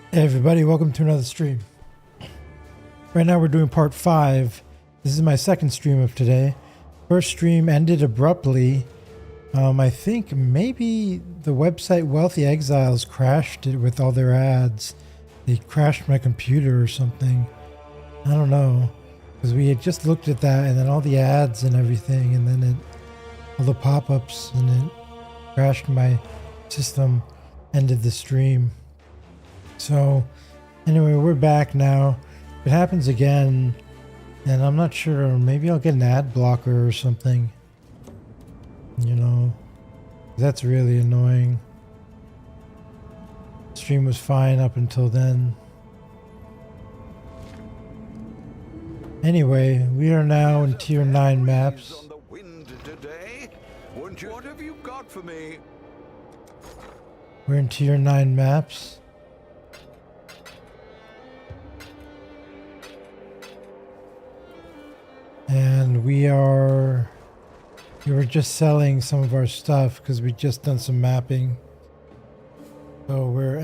Hey everybody, welcome to another stream. Right now we're doing part 5. This is my second stream of today. First stream ended abruptly. I think maybe the website Wealthy Exiles crashed it with all their ads. They crashed my computer or something. I don't know. Because we had just looked at that and then all the ads and everything and then all the pop-ups and it crashed my system, ended the stream. So anyway, we're back now. If it happens again, and I'm not sure, maybe I'll get an ad blocker or something. You know, that's really annoying. Stream was fine up until then. Anyway, we are now in tier 9 maps. On the wind today. What have you got for me? We're in tier 9 maps. And we were just selling some of our stuff because we just done some mapping. So we're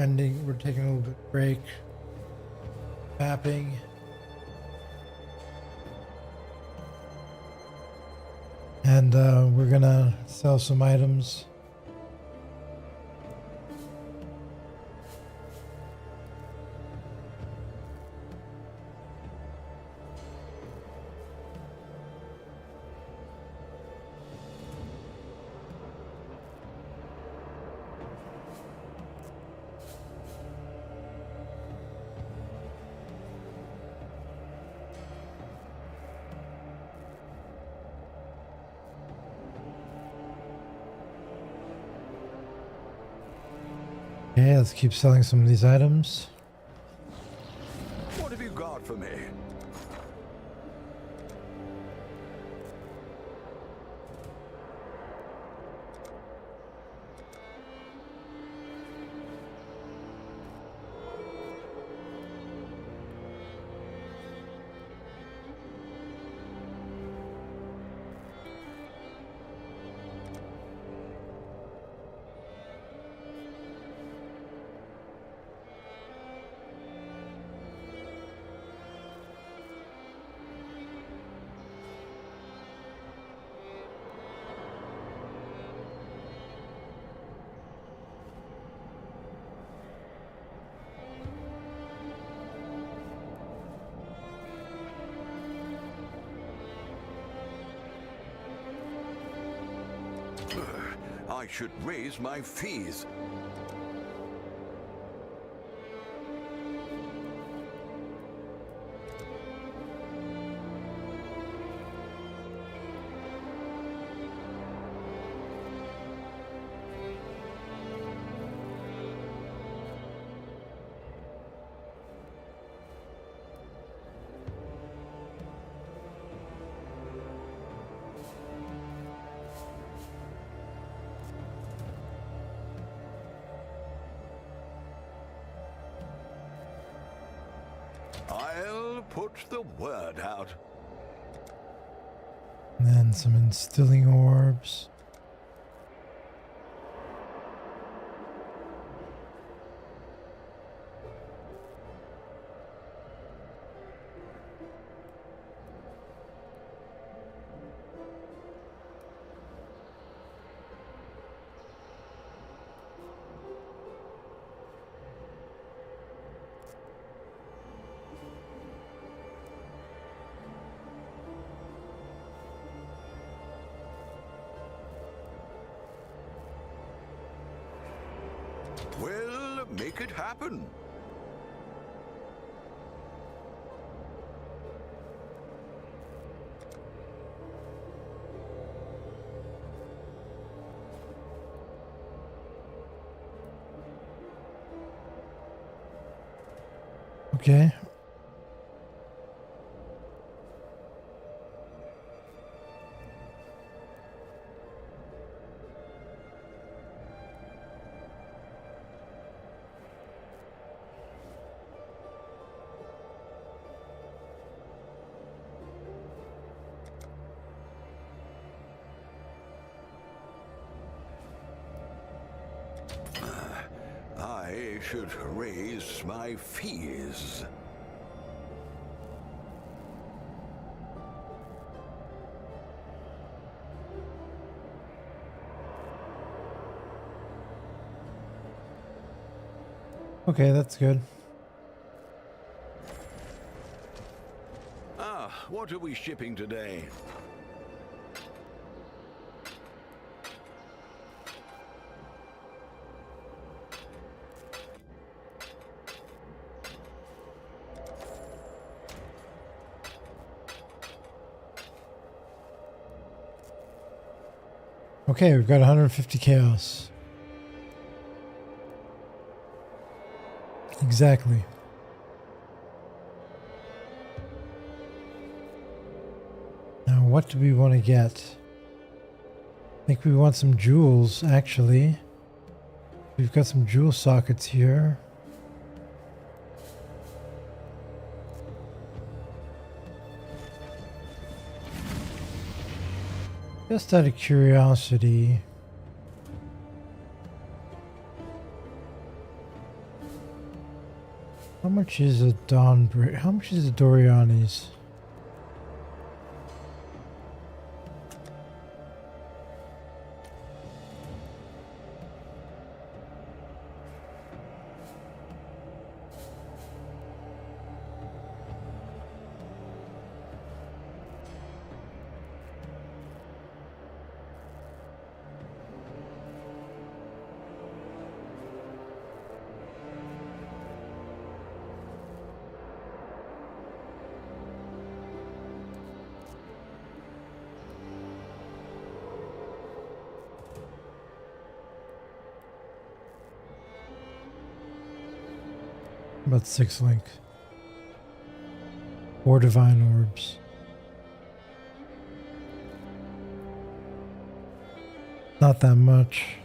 taking a little bit break. Mapping. And we're gonna sell some items. Okay, let's keep selling some of these items. What have you got for me? I should raise my fees. I'll put the word out. And then some instilling orbs. Well, make it happen. Okay. I should raise my fees. Okay, that's good. Ah, what are we shipping today? Okay, we've got 150 chaos. Exactly. Now, what do we want to get? I think we want some jewels, actually. We've got some jewel sockets here. Just out of curiosity, how much is a how much is a Doriani's? About 6 link. 4 divine orbs. Not that much.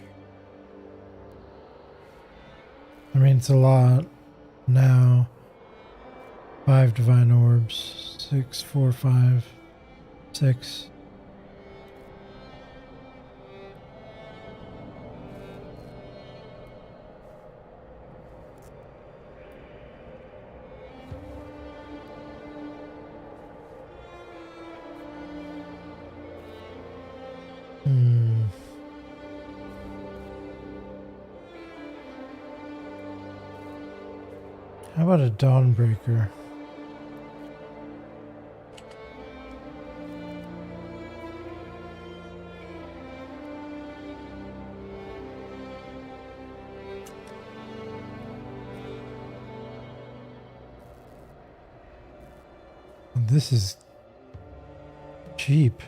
I mean, it's a lot now. 5 divine orbs. 6, 4, 5, 6. How about a Dawnbreaker? This is cheap.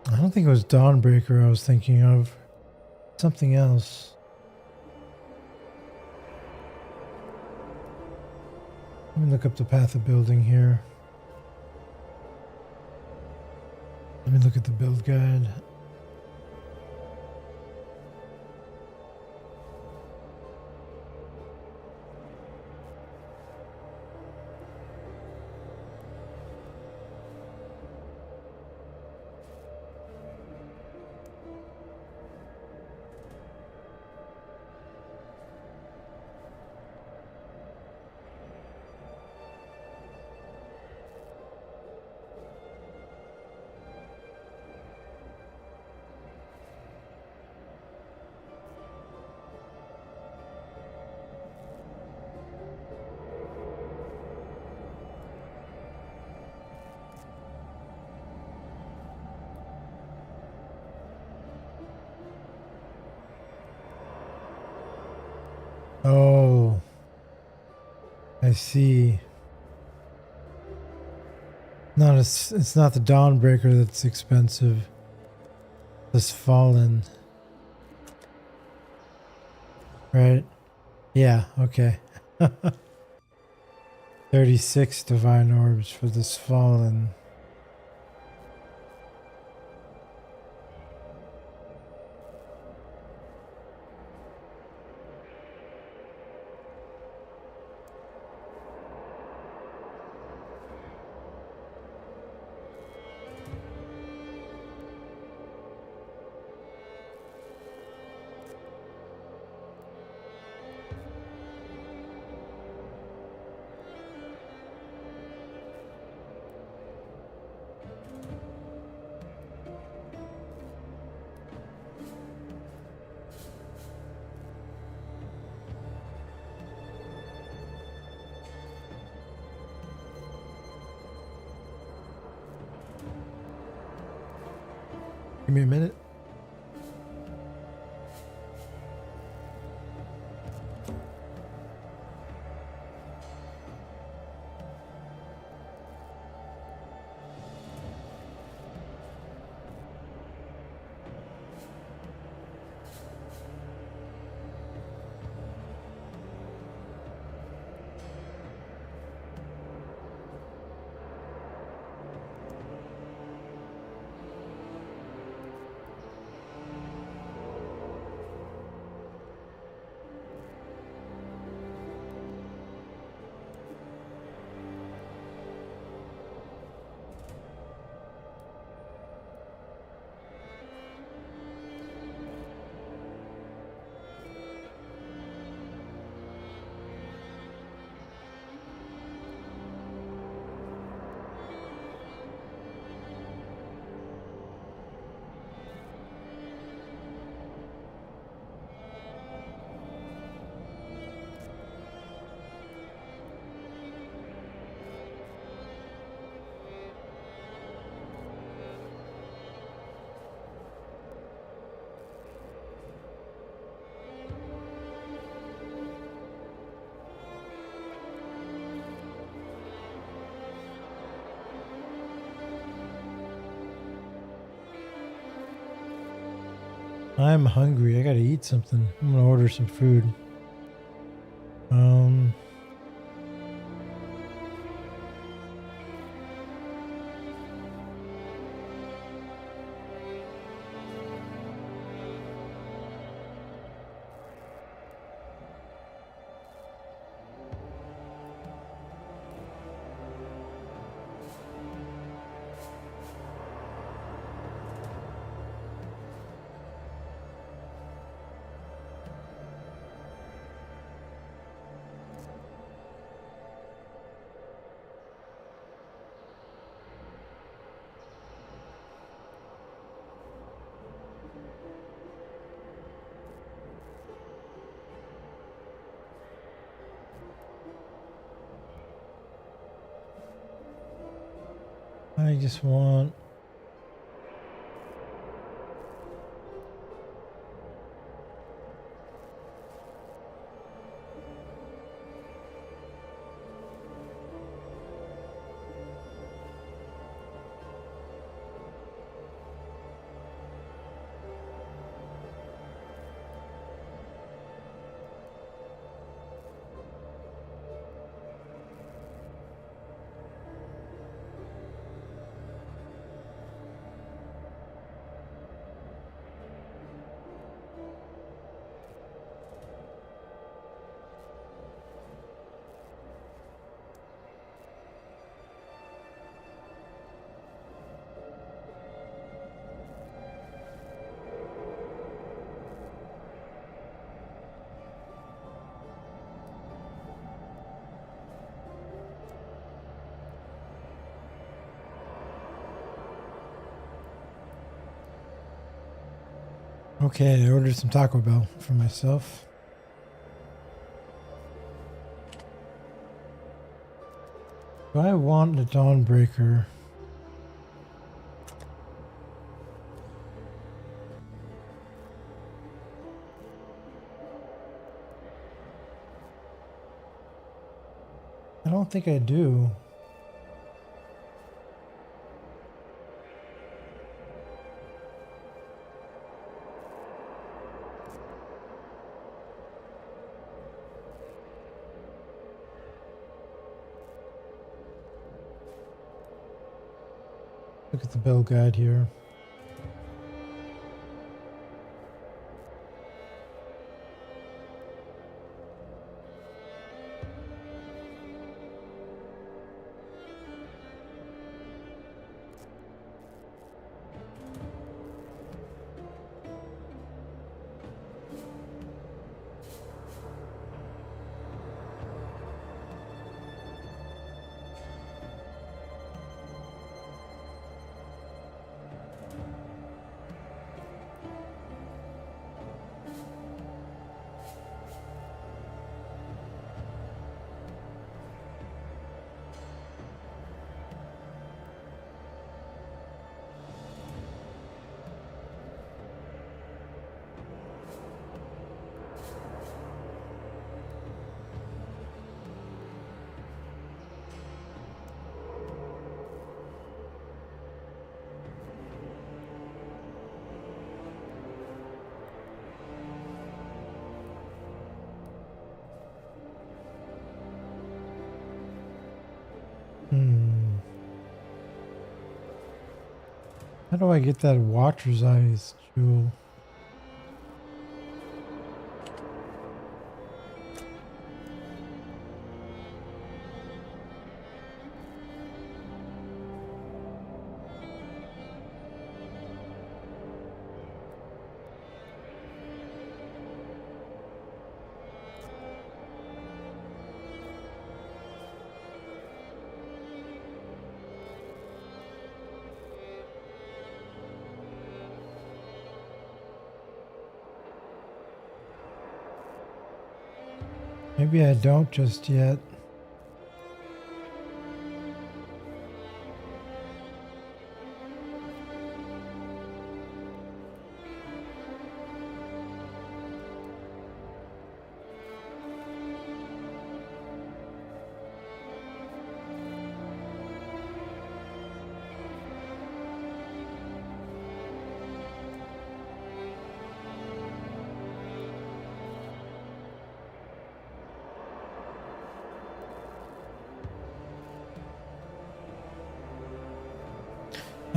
I don't think it was Dawnbreaker I was thinking of. Something else. Let me look up the path of building here. Let me look at the build guide. Oh, I see. It's not the Dawnbreaker that's expensive. This fallen. Right? Yeah, okay. 36 divine orbs for this fallen. Give me a minute. I'm hungry. I gotta eat something. I'm gonna order some food. Um, I just want. Okay, I ordered some Taco Bell for myself. Do I want the Dawnbreaker? I don't think I do. Look at the build guide here. How do I get that Watcher's Eyes jewel? Maybe I don't just yet.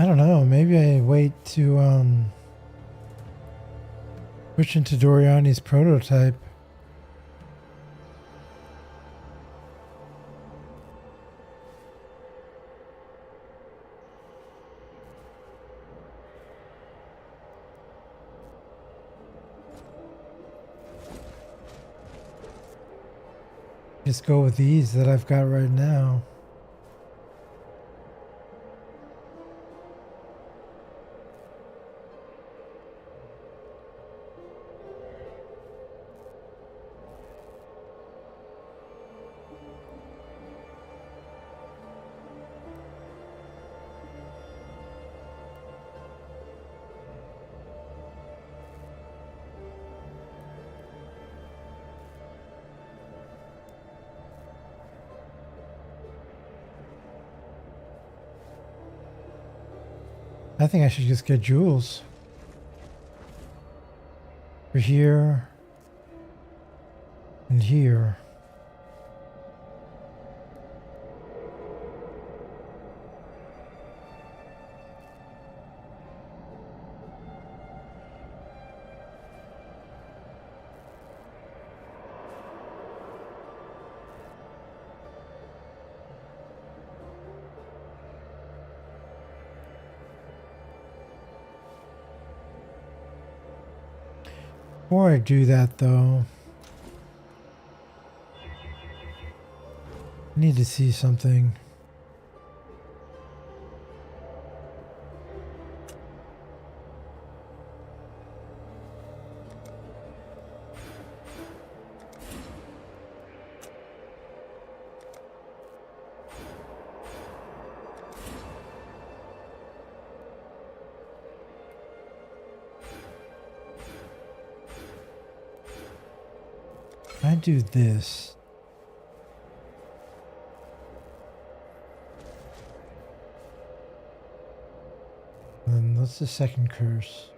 I don't know. Maybe I wait to push into Doriani's prototype. Just go with these that I've got right now. I think I should just get jewels. For here and here. Before I do that, though, I need to see something. I do this. And what's the second curse?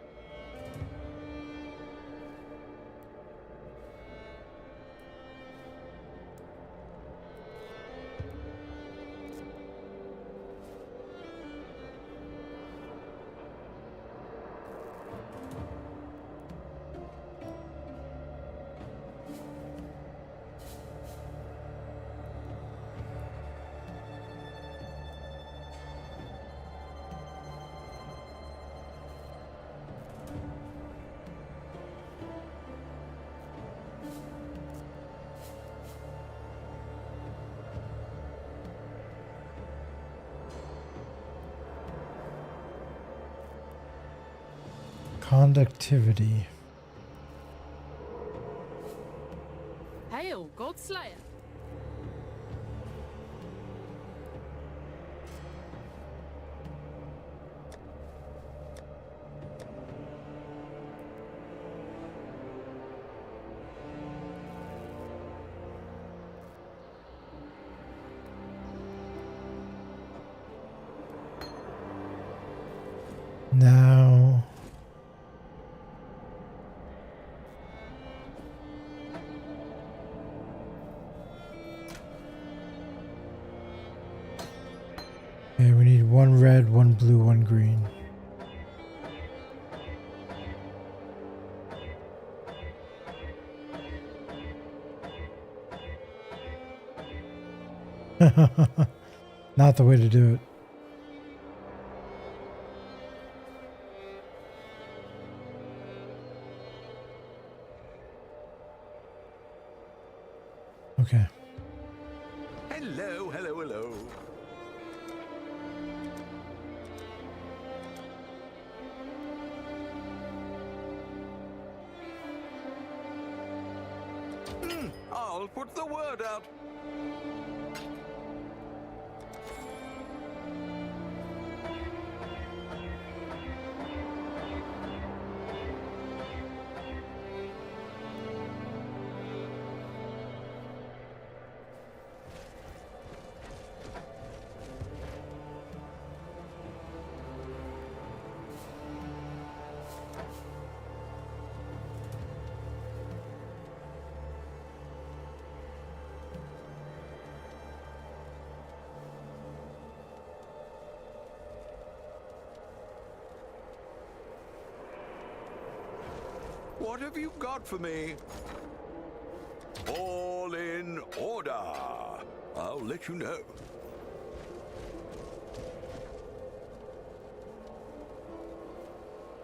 Conductivity. Hail, Godslayer. Now, okay, we need one red, one blue, one green. Not the way to do it. Okay. Hello, hello, hello. I'll put the word out. What have you got for me? All in order. I'll let you know.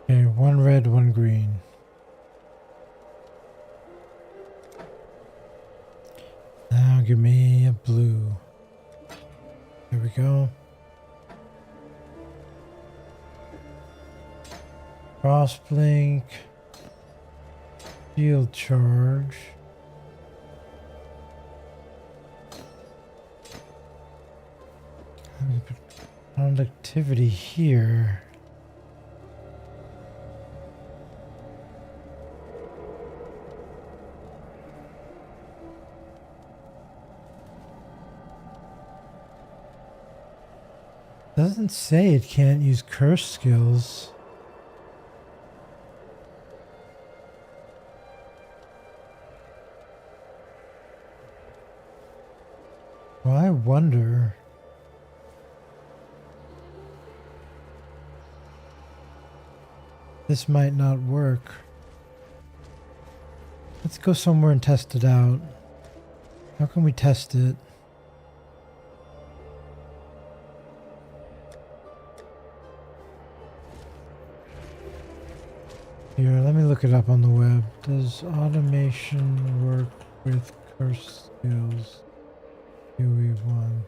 Okay, one red, one green. Now give me a blue. There we go. Crossblink. Field charge. Let me put conductivity here. Doesn't say it can't use curse skills. Well, I wonder. This might not work. Let's go somewhere and test it out. How can we test it? Here, let me look it up on the web. Does automation work with curse skills? UE1.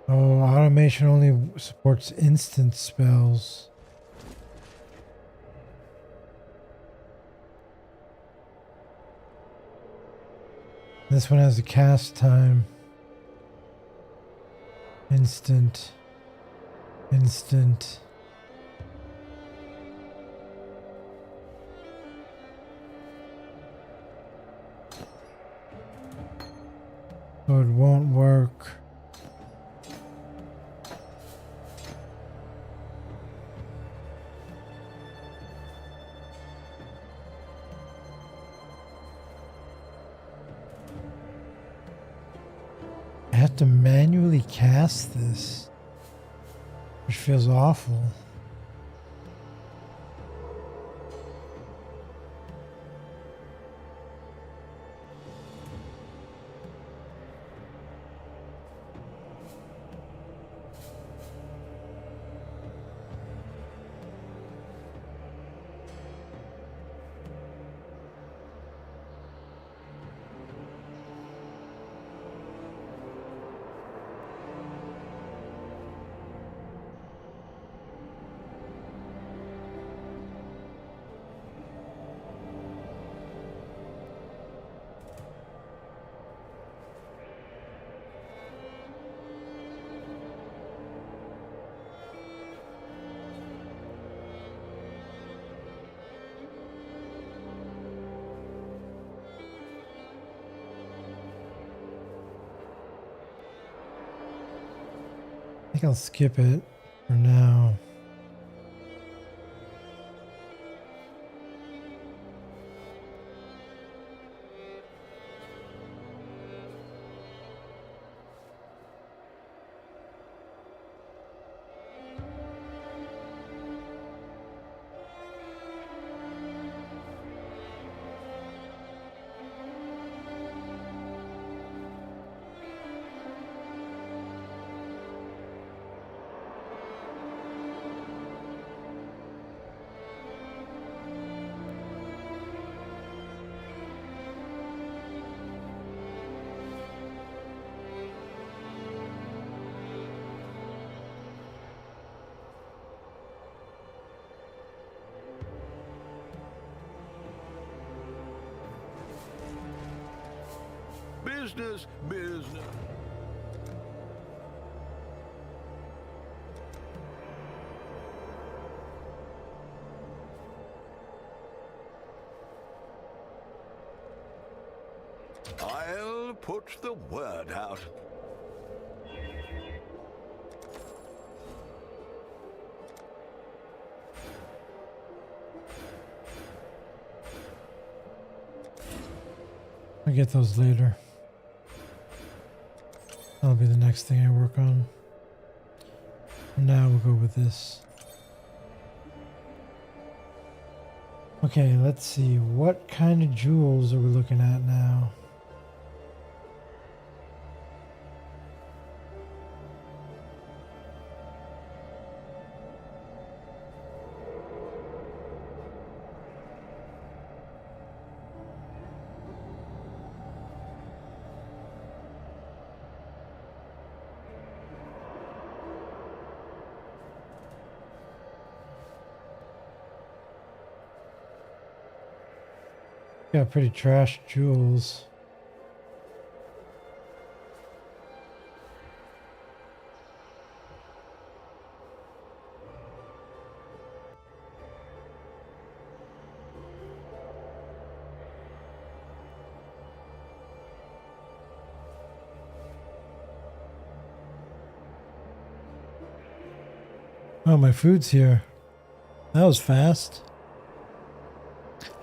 Oh, automation only supports instant spells. This one has a cast time. Instant. Instant. So it won't work. I have to manually cast this, which feels awful. I think I'll skip it for now. Business, business. I'll put the word out. I'll get those later. That'll be the next thing I work on. Now we'll go with this. Okay, let's see. What kind of jewels are we looking at now? Got pretty trash jewels. Oh, my food's here. That was fast.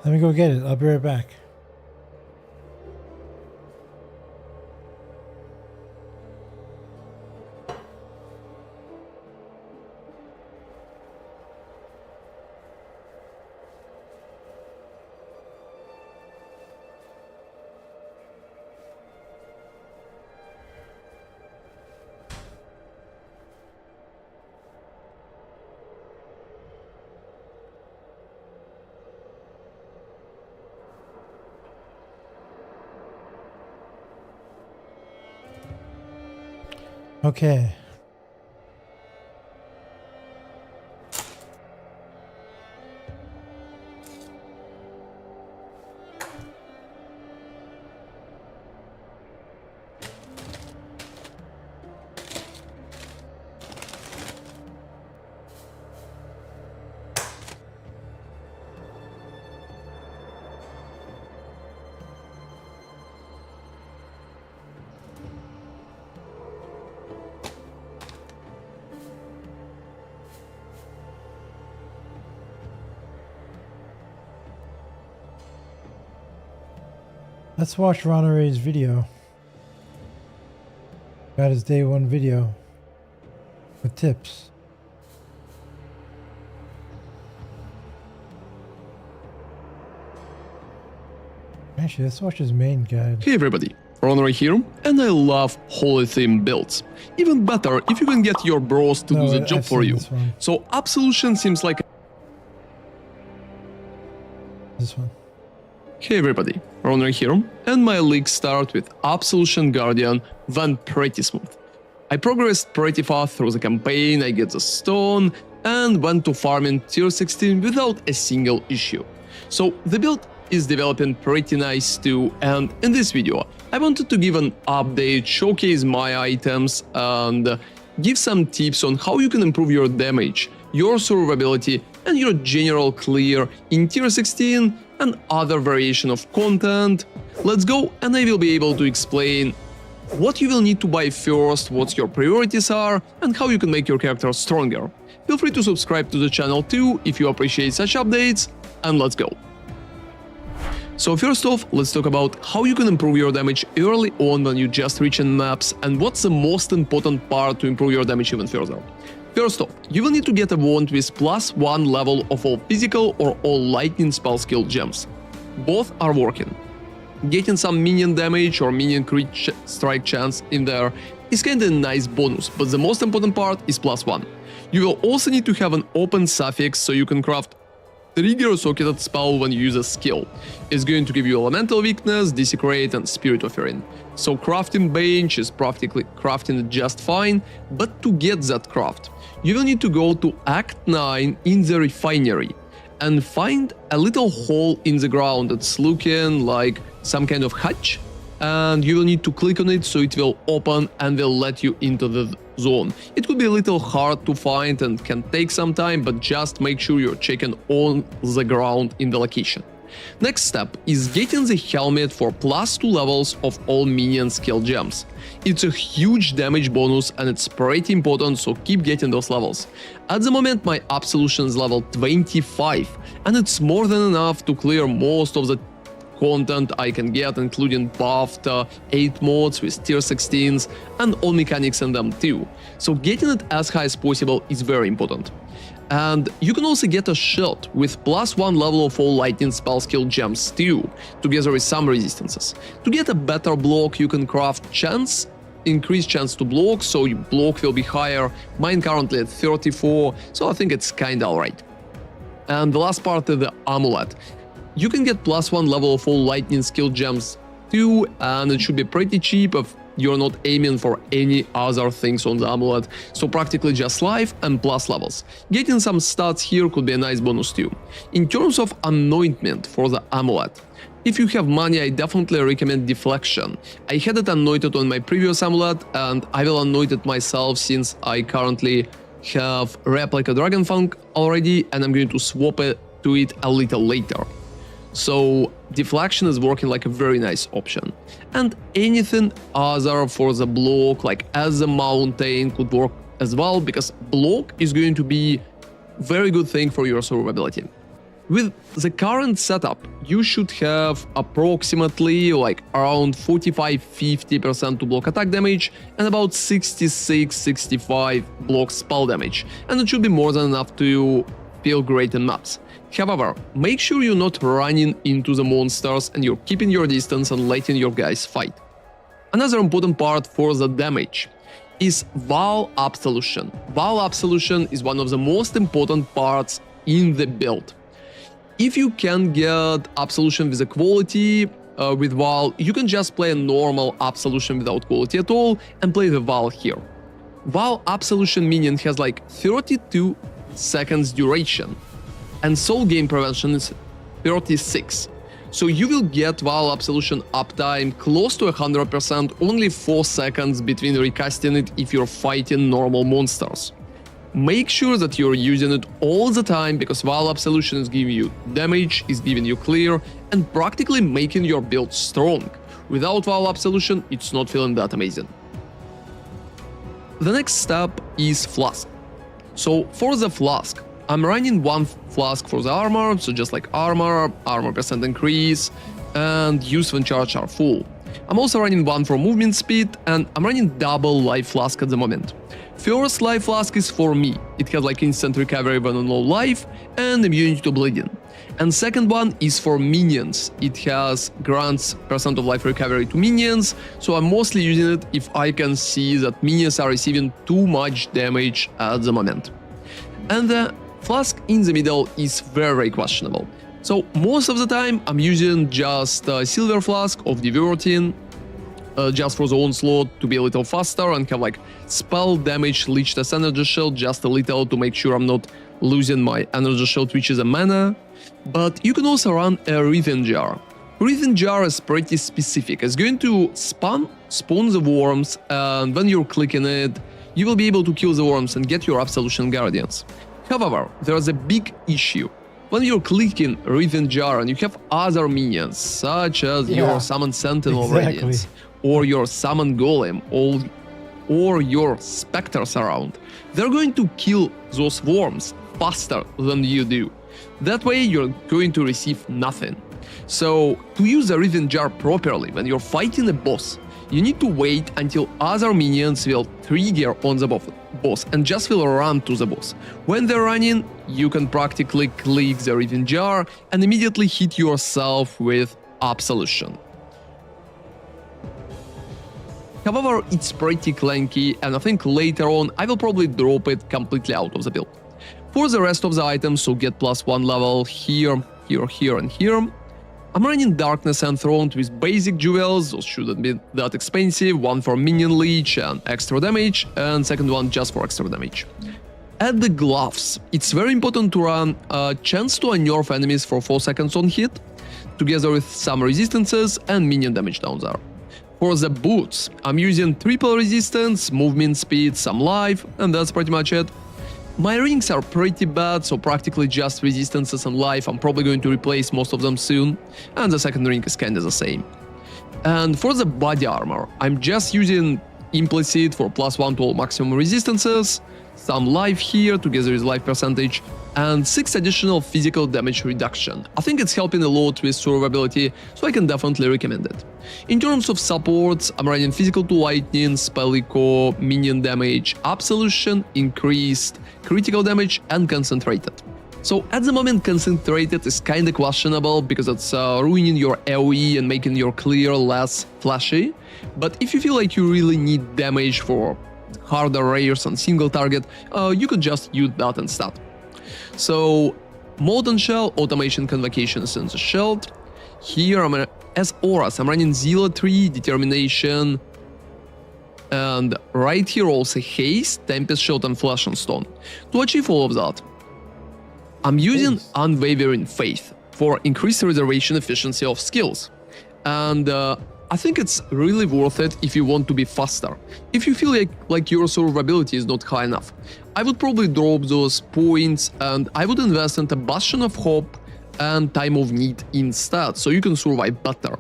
Let me go get it. I'll be right back. Okay. Let's watch Ronare's video. Got his day one video with tips. Actually, let's watch his main guide. Hey everybody, Ronare here, and I love holy theme builds. Even better if you can get your bros to do the job for you. So Absolution seems like this one. Hey everybody, Ronare here, and my league start with Absolution Guardian went pretty smooth. I progressed pretty fast through the campaign, I get the stone, and went to farming tier 16 without a single issue. So the build is developing pretty nice too, and in this video I wanted to give an update, showcase my items, and give some tips on how you can improve your damage, your survivability, and your general clear in tier 16 and other variation of content. Let's go, and I will be able to explain what you will need to buy first, what your priorities are, and how you can make your character stronger. Feel free to subscribe to the channel too if you appreciate such updates, and let's go. So first off, let's talk about how you can improve your damage early on when you just reach in maps, and what's the most important part to improve your damage even further. First off, you will need to get a wand with +1 level of all physical or all lightning spell skill gems. Both are working. Getting some minion damage or minion crit strike chance in there is kinda a nice bonus, but the most important part is +1. You will also need to have an open suffix so you can craft trigger a socketed spell when you use a skill. It's going to give you elemental weakness, desecrate, and spirit offering. So crafting bench is practically crafting it just fine, but to get that craft, you will need to go to Act 9 in the refinery and find a little hole in the ground that's looking like some kind of hatch, and you will need to click on it so it will open and will let you into the zone. It could be a little hard to find and can take some time, but just make sure you're checking on the ground in the location. Next step is getting the helmet for +2 levels of all minion skill gems. It's a huge damage bonus and it's pretty important, so keep getting those levels. At the moment my Absolution is level 25, and it's more than enough to clear most of the content I can get, including buffed 8 mods with tier 16s and all mechanics in them too. So getting it as high as possible is very important. And you can also get a shield with +1 level of all lightning spell skill gems too, together with some resistances. To get a better block, you can craft chance, increased chance to block, so your block will be higher. Mine currently at 34, so I think it's kinda alright. And the last part is the amulet. You can get +1 level of all lightning skill gems too, and it should be pretty cheap if you're not aiming for any other things on the amulet, so practically just life and plus levels. Getting some stats here could be a nice bonus too. In terms of anointment for the amulet, if you have money, I definitely recommend Deflection. I had it anointed on my previous amulet, and I will anoint it myself since I currently have Replica Dragonfang already, and I'm going to swap it to it a little later. So Deflection is working like a very nice option. And anything other for the block, like as a mountain, could work as well, because block is going to be a very good thing for your survivability. With the current setup, you should have approximately like around 45-50% to block attack damage and about 66-65 block spell damage, and it should be more than enough to feel great in maps. However, make sure you're not running into the monsters and you're keeping your distance and letting your guys fight. Another important part for the damage is Vow Absolution. Vow Absolution is one of the most important parts in the build. If you can get Absolution with a quality with Vow, you can just play a normal Absolution without quality at all and play the Vow here. Vow Absolution minion has like 32 seconds duration, and soul gain prevention is 36. So you will get Vow Absolution uptime close to 100%, only 4 seconds between recasting it if you're fighting normal monsters. Make sure that you're using it all the time, because Vow Absolution is giving you damage, is giving you clear, and practically making your build strong. Without Vow Absolution, it's not feeling that amazing. The next step is Flask. So for the Flask, I'm running one flask for the armor, so just like armor percent increase, and use when charge are full. I'm also running one for movement speed, and I'm running double life flask at the moment. First life flask is for me. It has like instant recovery when on low life and immunity to bleeding. And second one is for minions. It has grants percent of life recovery to minions, so I'm mostly using it if I can see that minions are receiving too much damage at the moment. And the flask in the middle is very questionable. So most of the time I'm using just a silver flask of diverting, just for the onslaught to be a little faster and have like spell damage leech as energy shield just a little to make sure I'm not losing my energy shield, which is a mana. But you can also run a Wreathen Jar. Wreathen Jar is pretty specific. It's going to spawn the worms, and when you're clicking it, you will be able to kill the worms and get your Absolution Guardians. However, there's a big issue. When you're clicking Wreathen Jar and you have other minions, such as your Summon Sentinel Radiance, or your summon golem or your specters around, they're going to kill those worms faster than you do. That way you're going to receive nothing. So to use the Riven Jar properly when you're fighting a boss, you need to wait until other minions will trigger on the boss and just will run to the boss. When they're running, you can practically click the Riven Jar and immediately hit yourself with Absolution. However, it's pretty clunky, and I think later on I will probably drop it completely out of the build. For the rest of the items, so get +1 level here, here, and here, I'm running Darkness Enthroned with basic jewels, those shouldn't be that expensive, one for minion leech and extra damage, and second one just for extra damage. At the gloves, it's very important to run a chance to unnerve enemies for 4 seconds on hit, together with some resistances and minion damage down there. For the boots, I'm using triple resistance, movement speed, some life, and that's pretty much it. My rings are pretty bad, so practically just resistances and life. I'm probably going to replace most of them soon, and the second ring is kinda the same. And for the body armor, I'm just using implicit for +1 to all maximum resistances, some life here together with life percentage, and 6 additional physical damage reduction. I think it's helping a lot with survivability, so I can definitely recommend it. In terms of supports, I'm running Physical to Lightning, Spell Echo, Minion Damage, Absolution, Increased, Critical Damage, and Concentrated. So at the moment, Concentrated is kinda questionable because it's ruining your AoE and making your clear less flashy. But if you feel like you really need damage for harder rares and single target, you could just use that instead. So, Molten Shell, Automation Convocation is in the shield. Here, as auras, I'm running Zealotry, Determination, and right here also Haste, Tempest Shield, and Flesh and Stone. To achieve all of that, I'm using Unwavering Faith for increased reservation efficiency of skills. And I think it's really worth it if you want to be faster. If you feel like your survivability is not high enough, I would probably drop those points and I would invest into Bastion of Hope and Time of Need instead, so you can survive better.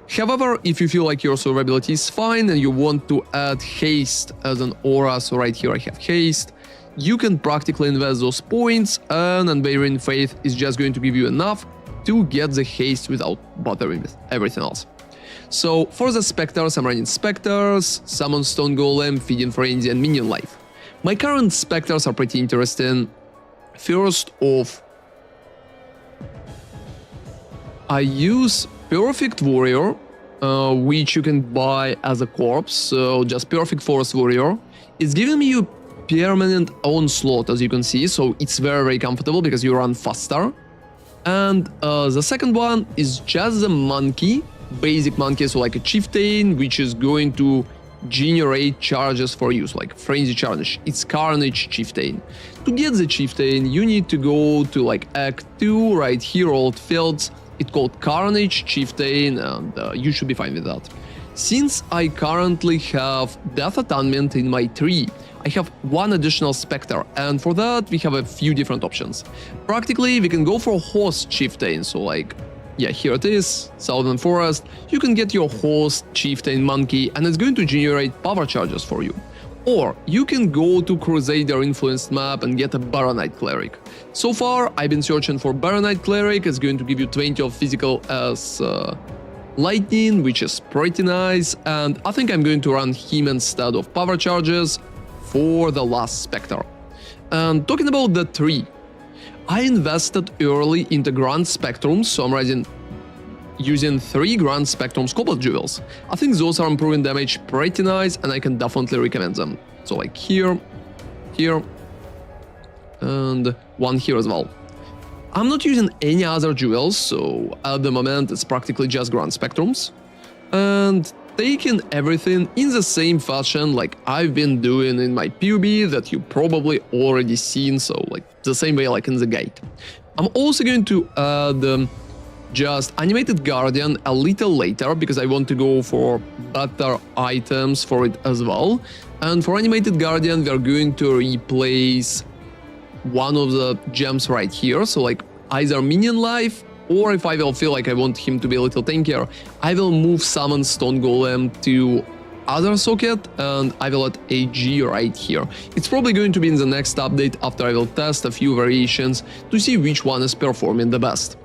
However, if you feel like your survivability is fine and you want to add Haste as an aura, so right here I have Haste, you can practically invest those points, and Unwavering Faith is just going to give you enough to get the Haste without bothering with everything else. So for the Spectres, I'm running Spectres, Summon Stone Golem, Feeding Frenzy, and Minion Life. My current Spectres are pretty interesting. First off, I use Perfect Warrior, which you can buy as a corpse, so just Perfect Force Warrior. It's giving me a permanent onslaught, as you can see, so it's very comfortable because you run faster. And the second one is just the monkey, basic monkey, so like a chieftain, which is going to generate charges for you, so like Frenzy Charge. It's Carnage Chieftain. To get the Chieftain, you need to go to like Act 2, right here, Old Fields. It's called Carnage Chieftain, and you should be fine with that. Since I currently have Death Atonement in my tree, I have one additional Spectre, and for that we have a few different options. Practically, we can go for Host Chieftain, so like, yeah, here it is, Southern Forest. You can get your Host Chieftain Monkey, and it's going to generate power charges for you. Or you can go to Crusader Influenced map and get a Baronite Cleric. So far, I've been searching for Baronite Cleric. It's going to give you 20 of physical as Lightning, which is pretty nice, and I think I'm going to run him instead of power charges for the last Spectre. And talking about the tree, I invested early into Grand Spectrums, so I'm using 3 Grand Spectrums Cobalt Jewels. I think those are improving damage pretty nice, and I can definitely recommend them. So like here, here, and one here as well. I'm not using any other jewels, so at the moment it's practically just Grand Spectrums. And taking everything in the same fashion like I've been doing in my PUB that you probably already seen, so like the same way like in the guide. I'm also going to add just Animated Guardian a little later because I want to go for better items for it as well. And for Animated Guardian, we're going to replace one of the gems right here, so like either Minion Life Or if I will feel like I want him to be a little tankier, I will move summon Stone Golem to other socket and I will add AG right here. It's probably going to be in the next update after I will test a few variations to see which one is performing the best.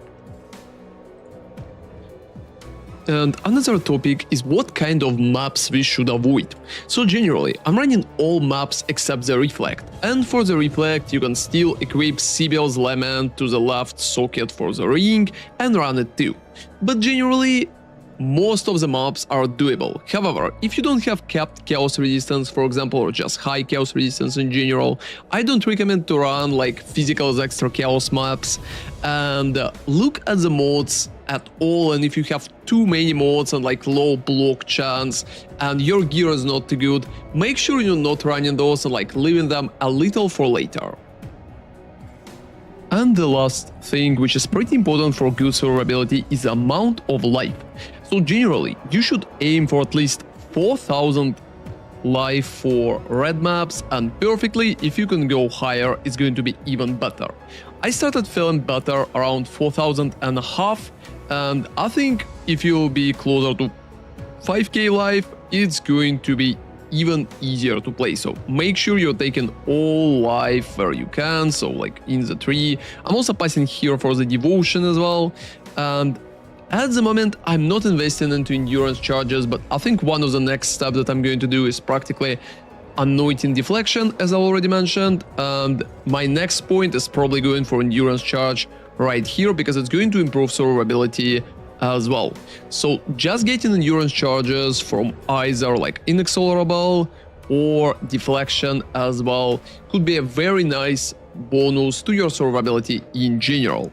And another topic is what kind of maps we should avoid. So generally, I'm running all maps except the Reflect. And for the Reflect, you can still equip Sibyl's Lament to the left socket for the ring and run it too. But generally, most of the maps are doable. However, if you don't have capped chaos resistance, for example, or just high chaos resistance in general, I don't recommend to run like physical extra chaos maps. And look at the mods at all, and if you have too many mods and like low block chance and your gear is not too good, make sure you're not running those and like leaving them a little for later. And the last thing, which is pretty important for good survivability, is the amount of life. So generally, you should aim for at least 4000 life for red maps, and perfectly, if you can go higher, it's going to be even better. I started feeling better around 4000 and a half, and I think if you'll be closer to 5k life, it's going to be even easier to play. So make sure you're taking all life where you can, so like in the tree. I'm also passing here for the devotion as well, and at the moment I'm not investing into endurance charges, but I think one of the next steps that I'm going to do is practically anointing deflection, as I already mentioned, and my next point is probably going for endurance charge right here because it's going to improve survivability as well. So just getting endurance charges from either like inexorable or deflection as well could be a very nice bonus to your survivability in general.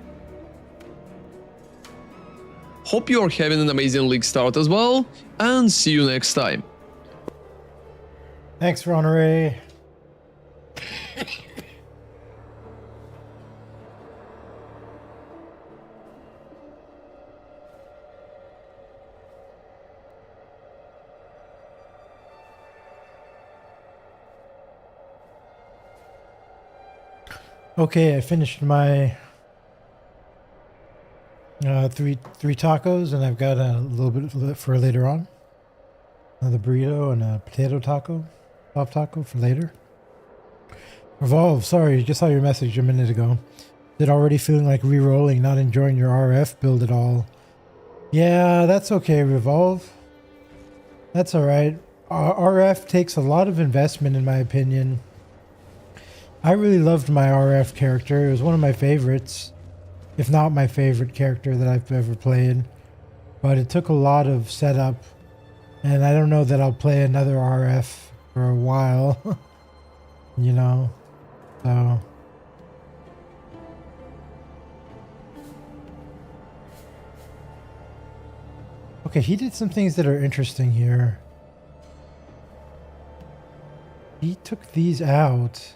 Hope you're having an amazing league start as well, and see you next time. Thanks, Ronore. Okay, I finished my three tacos, and I've got a little bit for later on. Another burrito and a potato taco, soft taco for later. Revolve, sorry, just saw your message a minute ago. Did already feeling like re-rolling, not enjoying your RF build at all. Yeah, that's okay, Revolve. That's alright. RF takes a lot of investment in my opinion. I really loved my RF character. It was one of my favorites, if not my favorite character that I've ever played. But it took a lot of setup, and I don't know that I'll play another RF for a while, you know, so. Okay, he did some things that are interesting here. He took these out.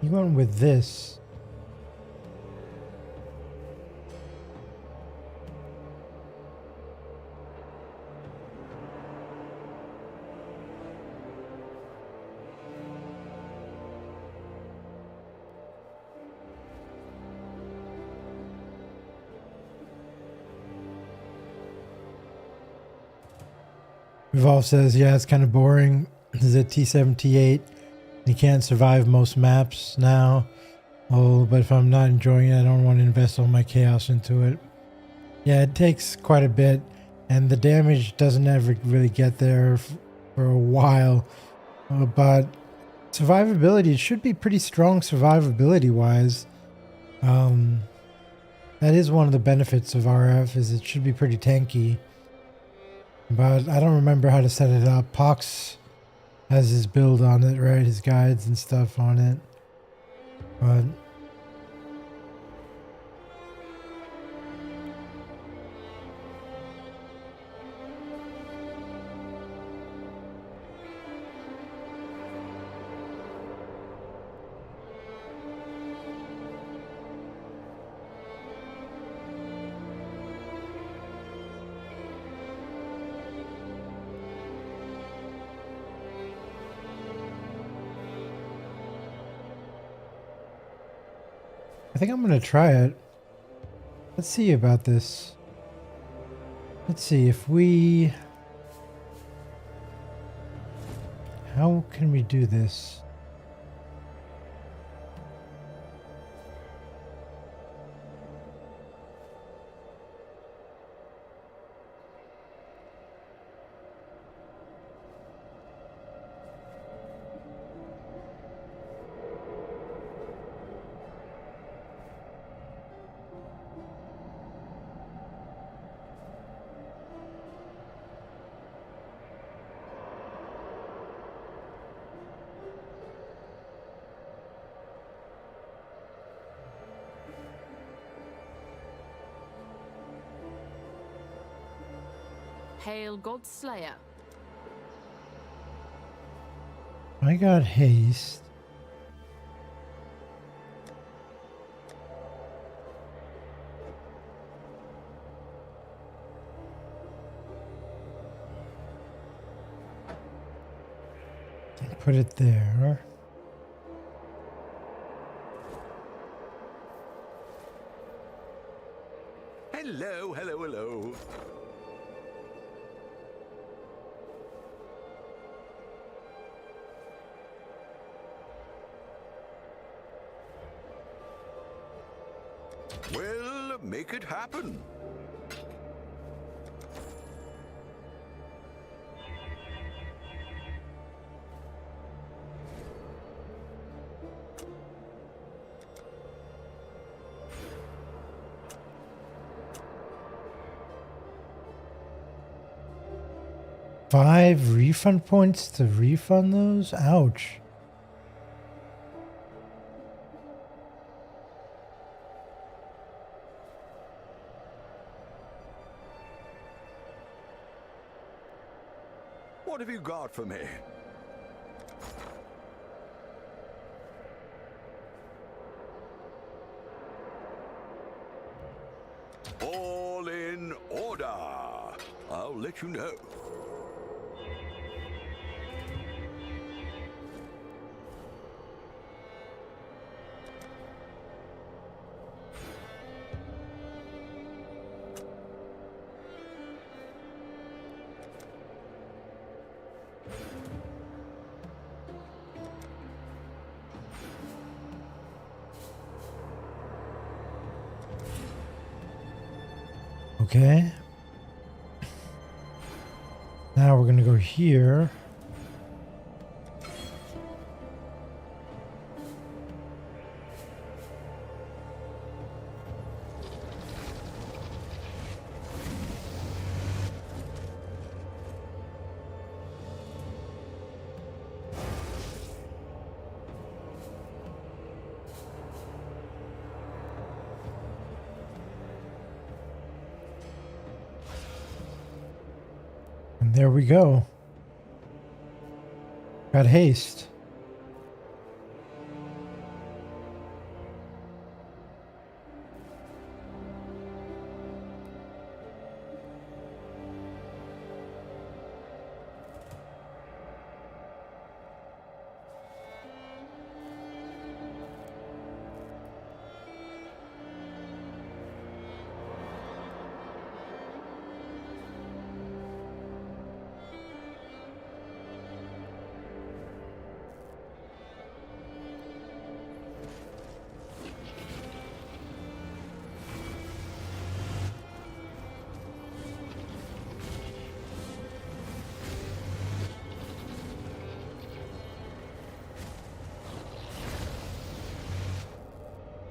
He went with this. Revolve says, yeah, it's kind of boring. This is a T7, T8. You can't survive most maps now. Oh, but if I'm not enjoying it, I don't want to invest all my chaos into it. Yeah, it takes quite a bit, and the damage doesn't ever really get there for a while. But survivability, it should be pretty strong survivability-wise. That is one of the benefits of RF, is it should be pretty tanky. But I don't remember how to set it up. Pox has his build on it, right? His guides and stuff on it. But I think I'm gonna try it. Let's see about this. Let's see if we... How can we do this? Hail God Slayer. I got haste. Put it there. Hello, hello, hello. Well, make it happen. Five refund points to refund those? Ouch. What have you got for me? All in order. I'll let you know. Okay. Now we're gonna go here. And there we go. Got haste.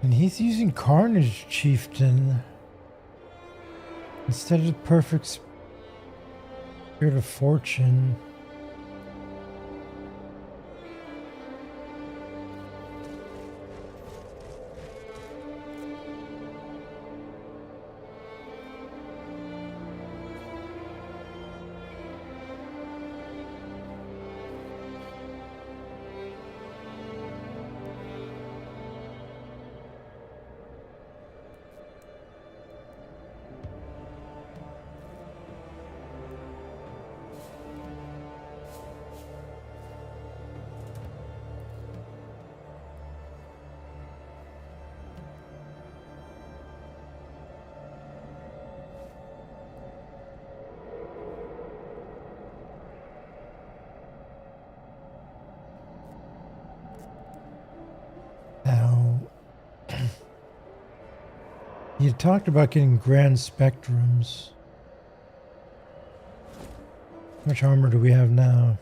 And he's using Carnage Chieftain instead of Perfect Spirit of Fortune. You talked about getting grand spectrums. How much armor do we have now?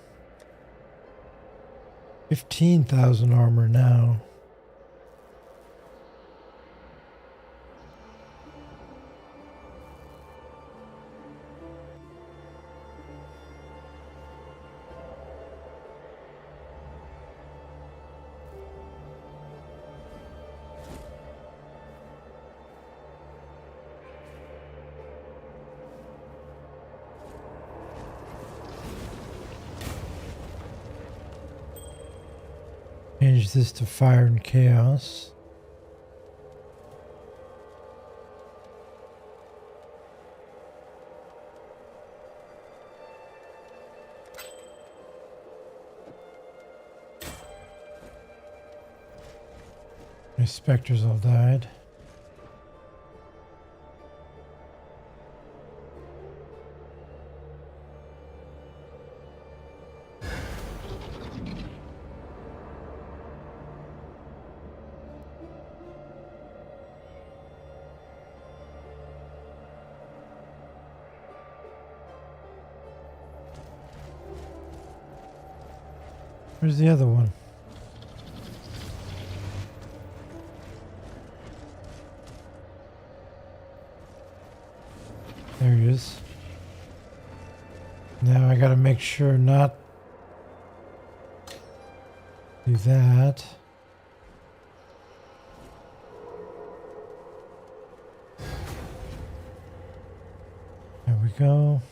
15,000 armor now. Change this to fire and chaos. My specters all died. Where's the other one? There he is. Now I gotta make sure not do that. There we go.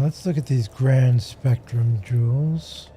Let's look at these grand spectrum jewels.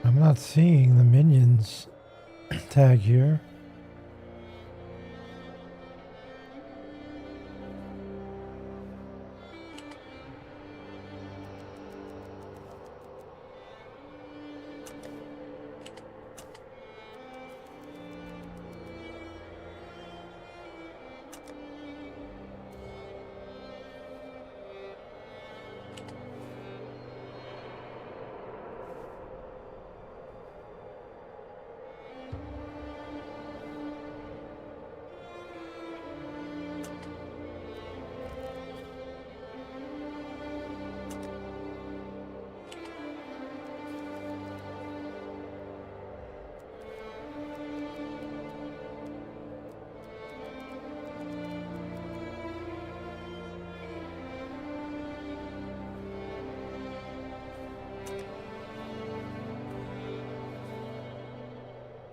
I'm not seeing the minions tag here.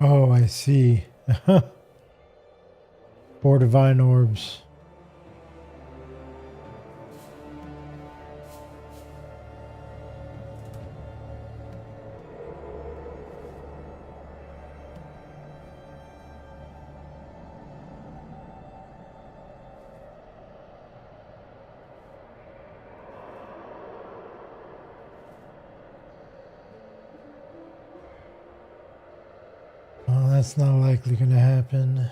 Oh, I see. 4 divine orbs. Oh, that's not likely going to happen.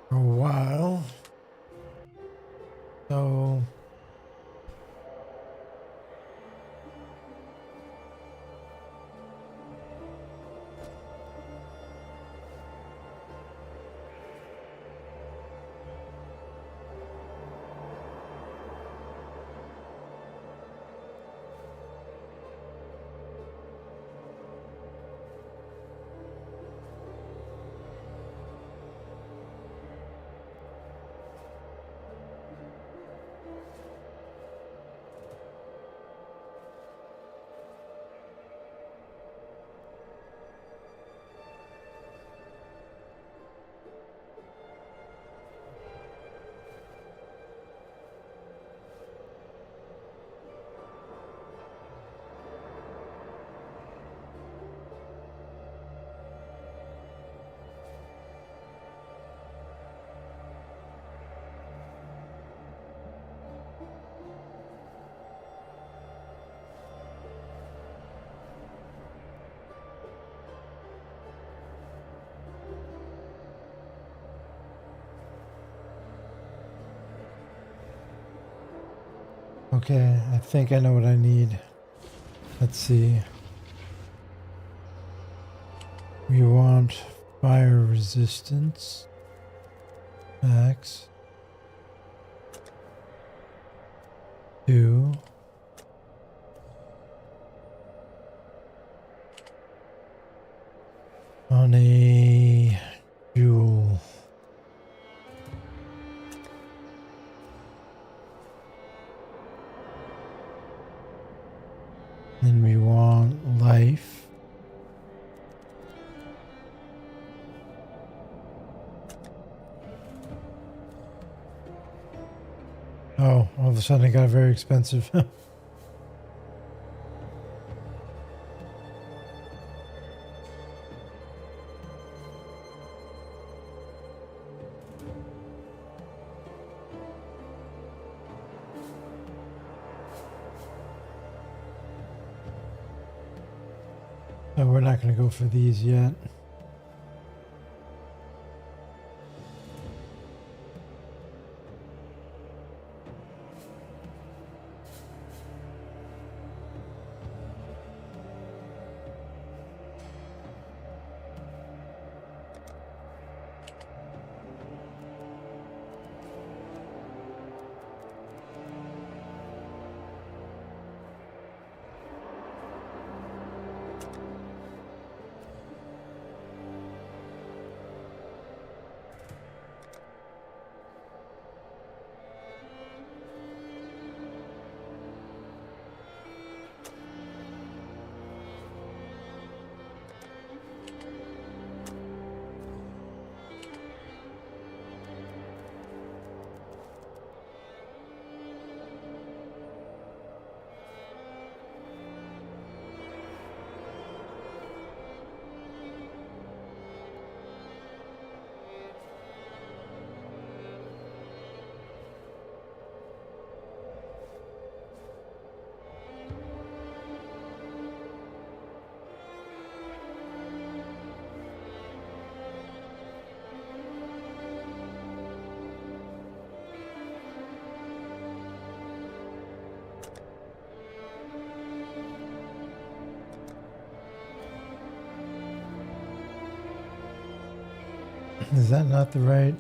For a while. So Okay, I think I know what I need. Let's see. We want fire resistance. Max. 2. On a jewel. Then we want life. Oh, all of a sudden it got very expensive. No, we're not going to go for these yet. Is that not the right?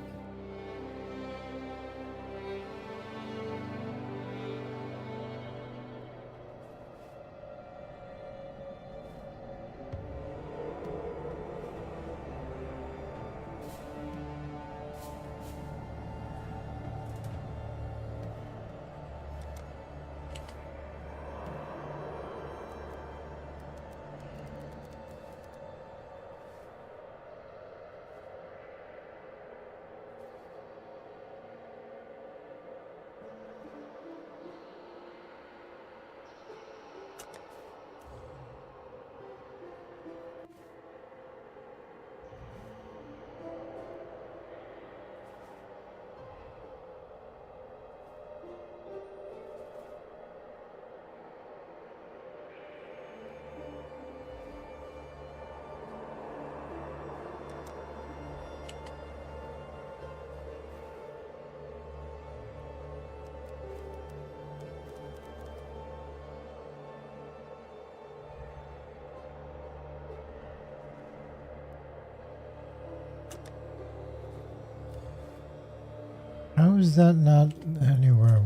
How is that not anywhere?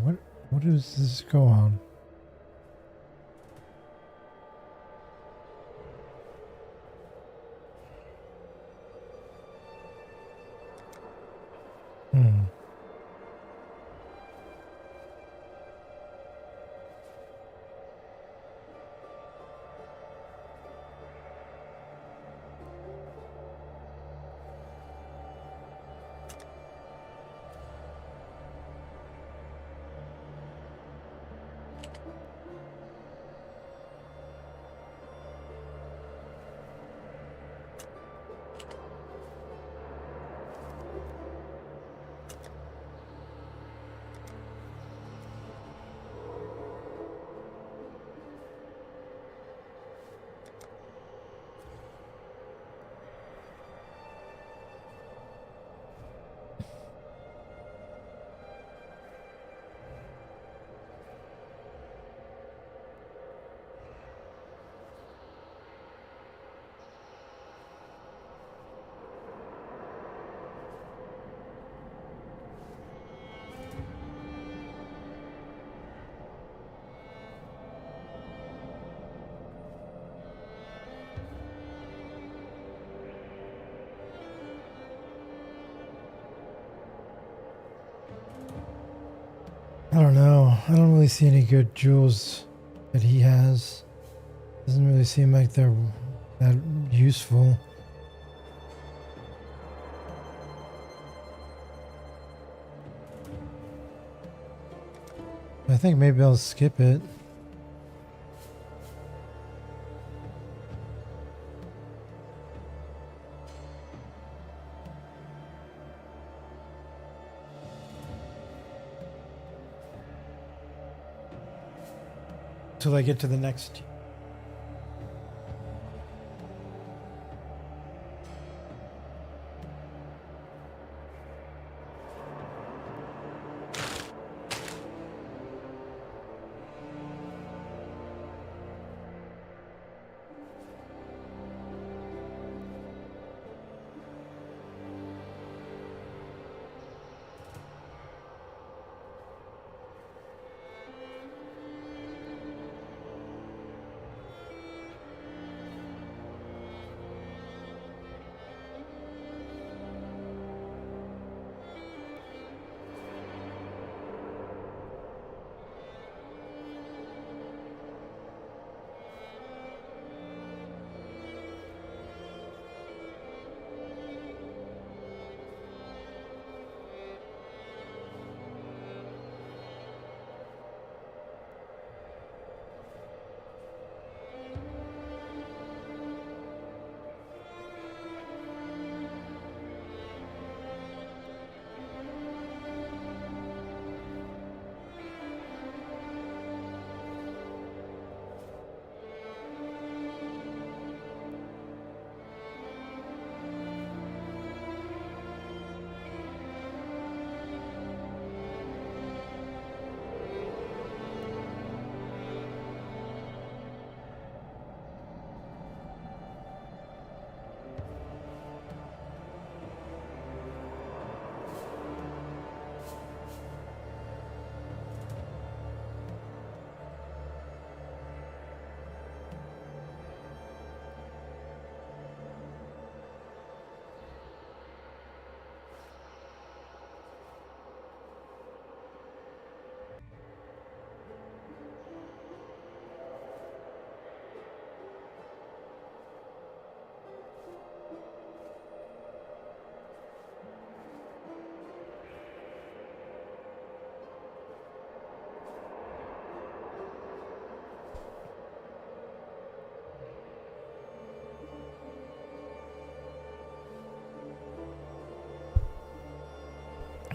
What does this go on? Hmm. I don't know. I don't really see any good jewels that he has. Doesn't really seem like they're that useful. I think maybe I'll skip it. Till I get to the next.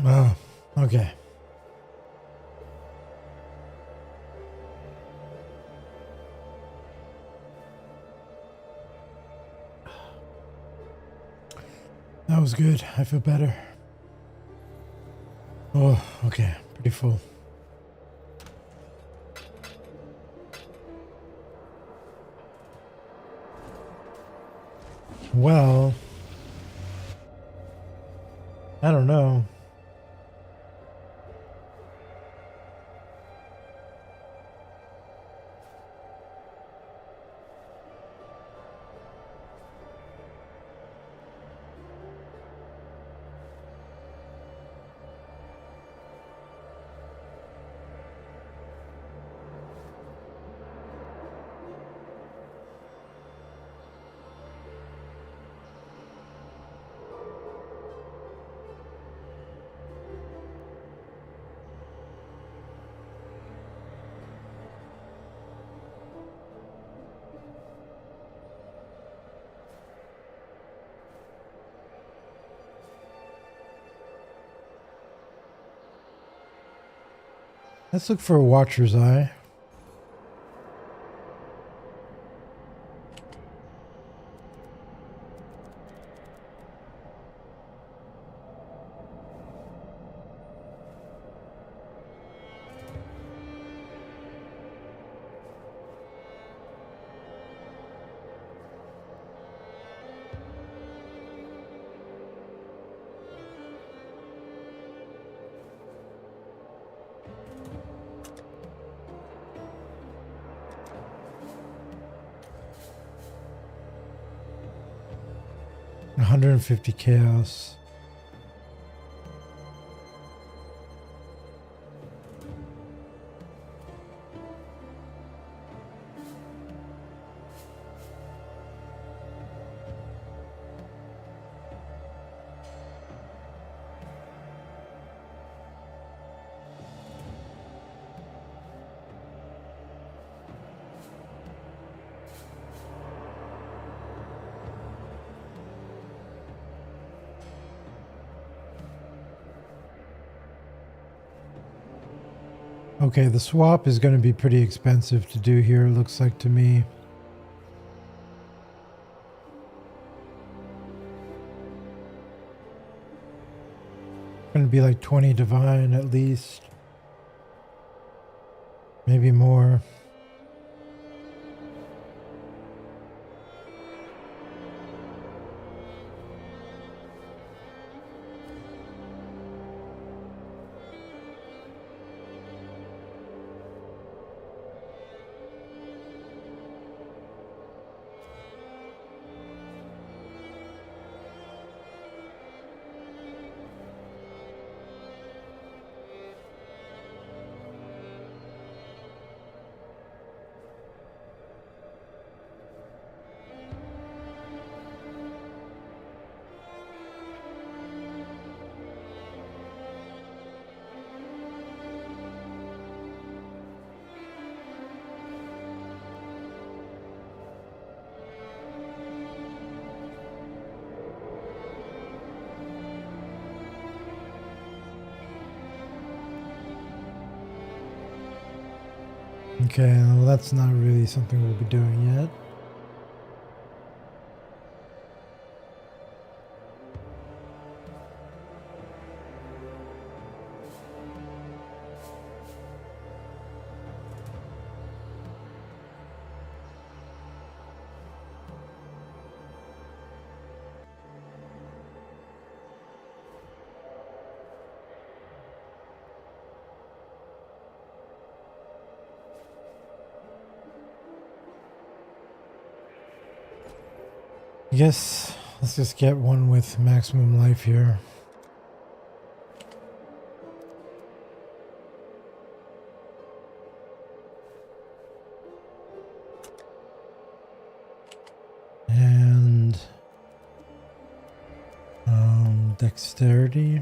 Oh, okay. That was good. I feel better. Oh, okay. Pretty full. Well, I don't know. Let's look for a Watcher's Eye. $150 chaos. Okay, the swap is going to be pretty expensive to do here, it looks like to me. Going to be like 20 divine at least. Maybe more. Okay, well that's not really something we'll be doing yet. I guess let's just get one with maximum life here. And dexterity.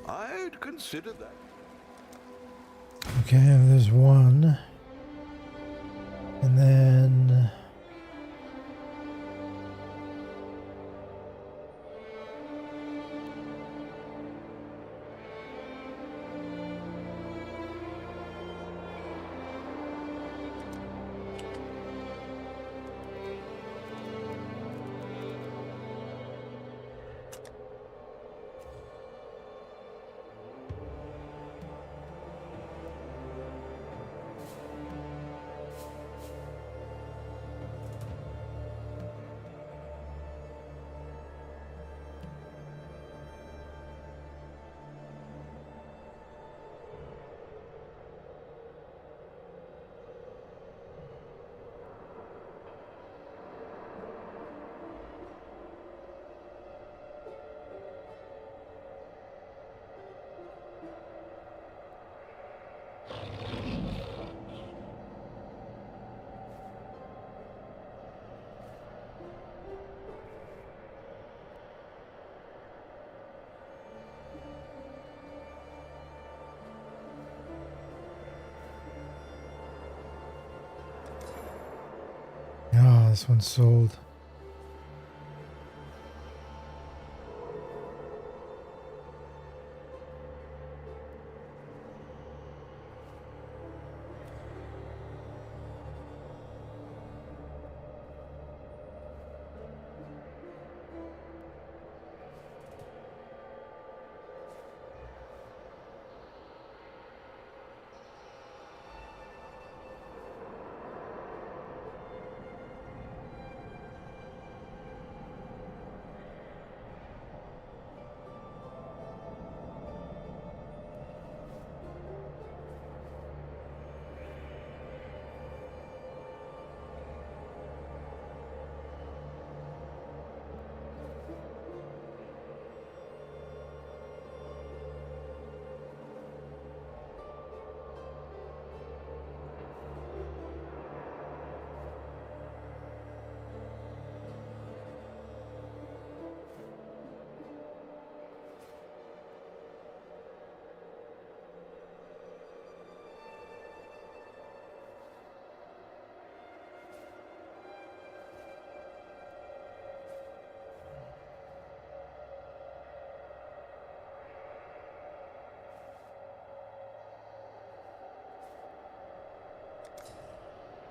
I'd consider that. Okay, there's one. And then... Oh, this one's sold.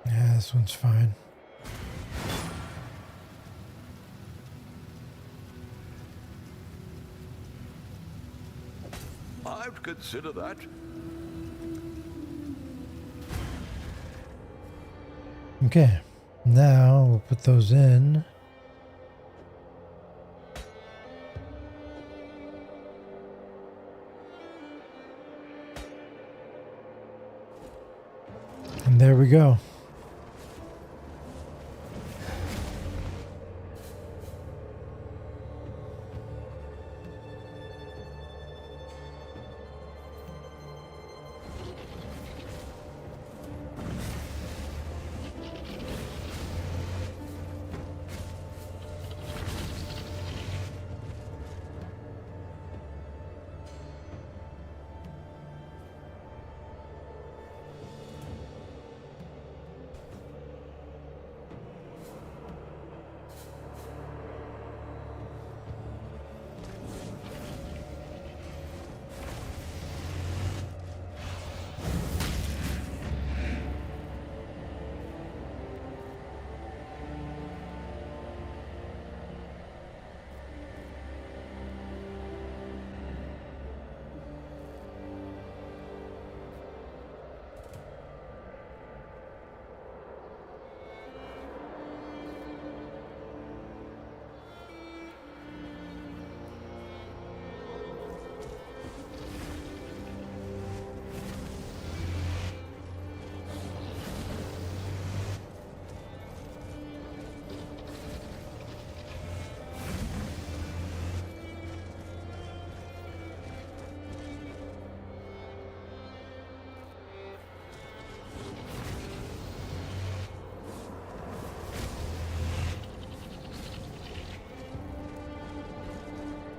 Yeah, this one's fine. I'd consider that. Okay, now we'll put those in. And there we go.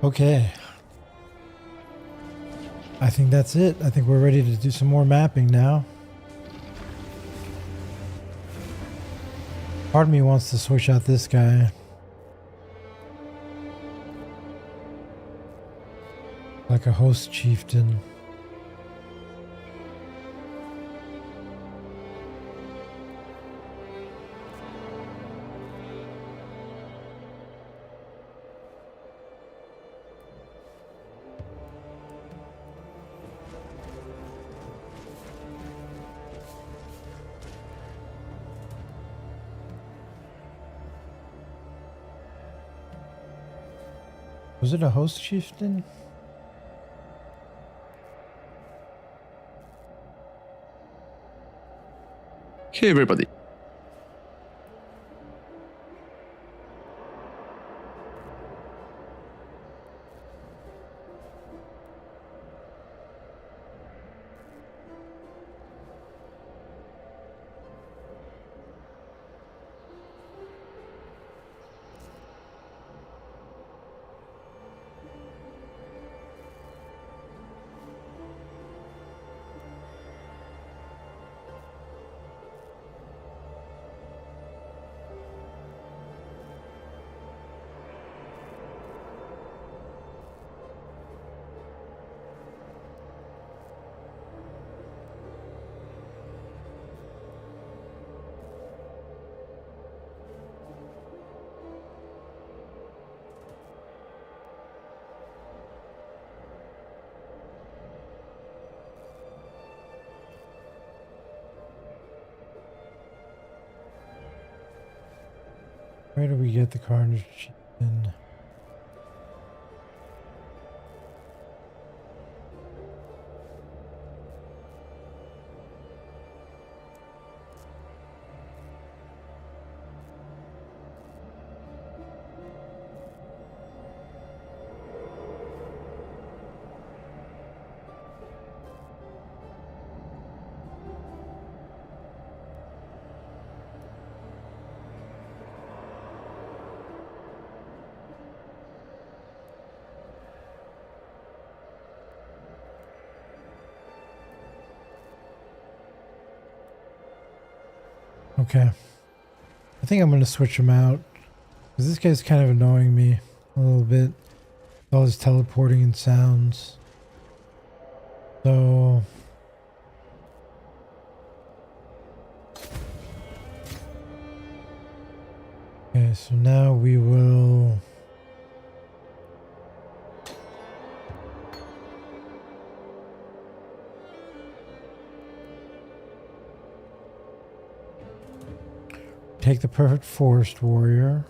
Okay. I think that's it. I think we're ready to do some more mapping now. Part of me wants to switch out this guy. Like a host chieftain. Was it a host chieftain? Hey everybody. Where do we get the Carnage chieftain? Okay. I think I'm going to switch him out. Because this guy's kind of annoying me a little bit. All his teleporting and sounds. So... Okay, so now we will... take the perfect forest warrior.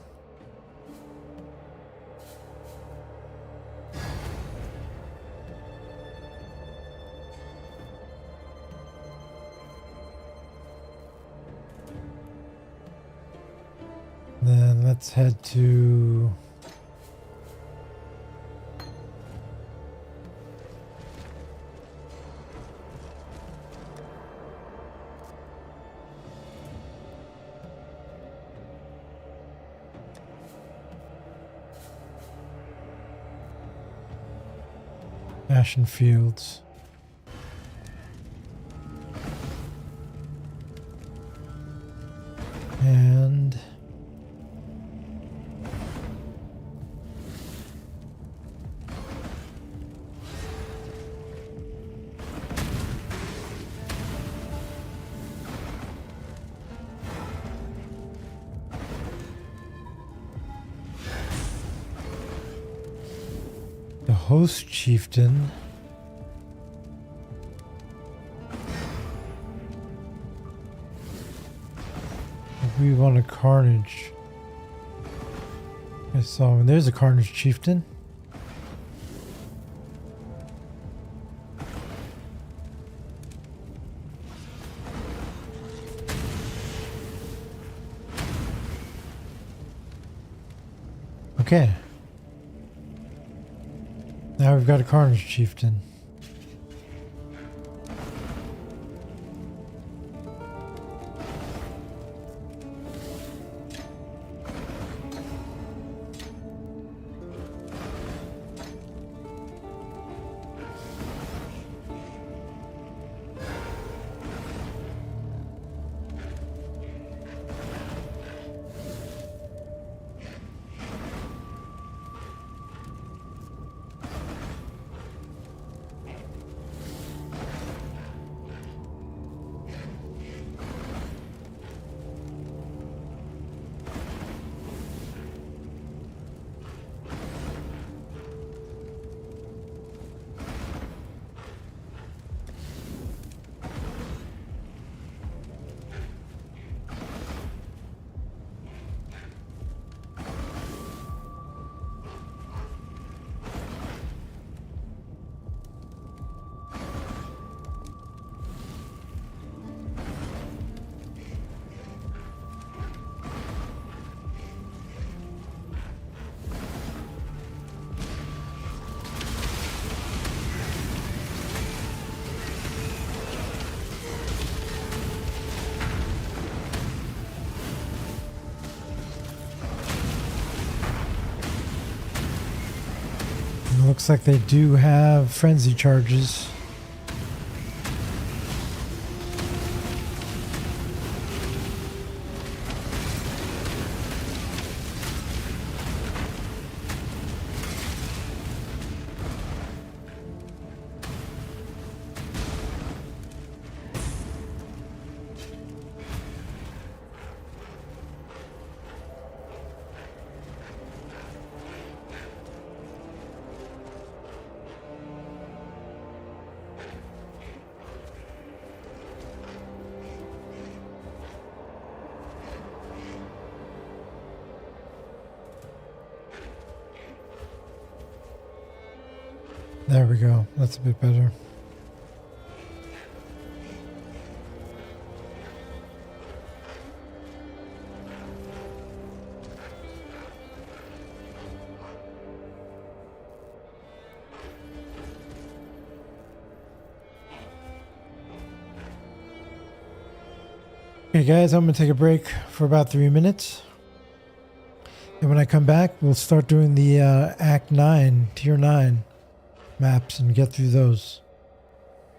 Then let's head to Ashen Fields. And the host chieftain. We want a Carnage. I saw him. There's a Carnage chieftain. Okay. Now we've got a Carnage chieftain. looks like they do have frenzy charges. There we go. That's a bit better. Okay guys, I'm going to take a break for about 3 minutes. And when I come back, we'll start doing the Act 9, Tier 9 maps and get through those.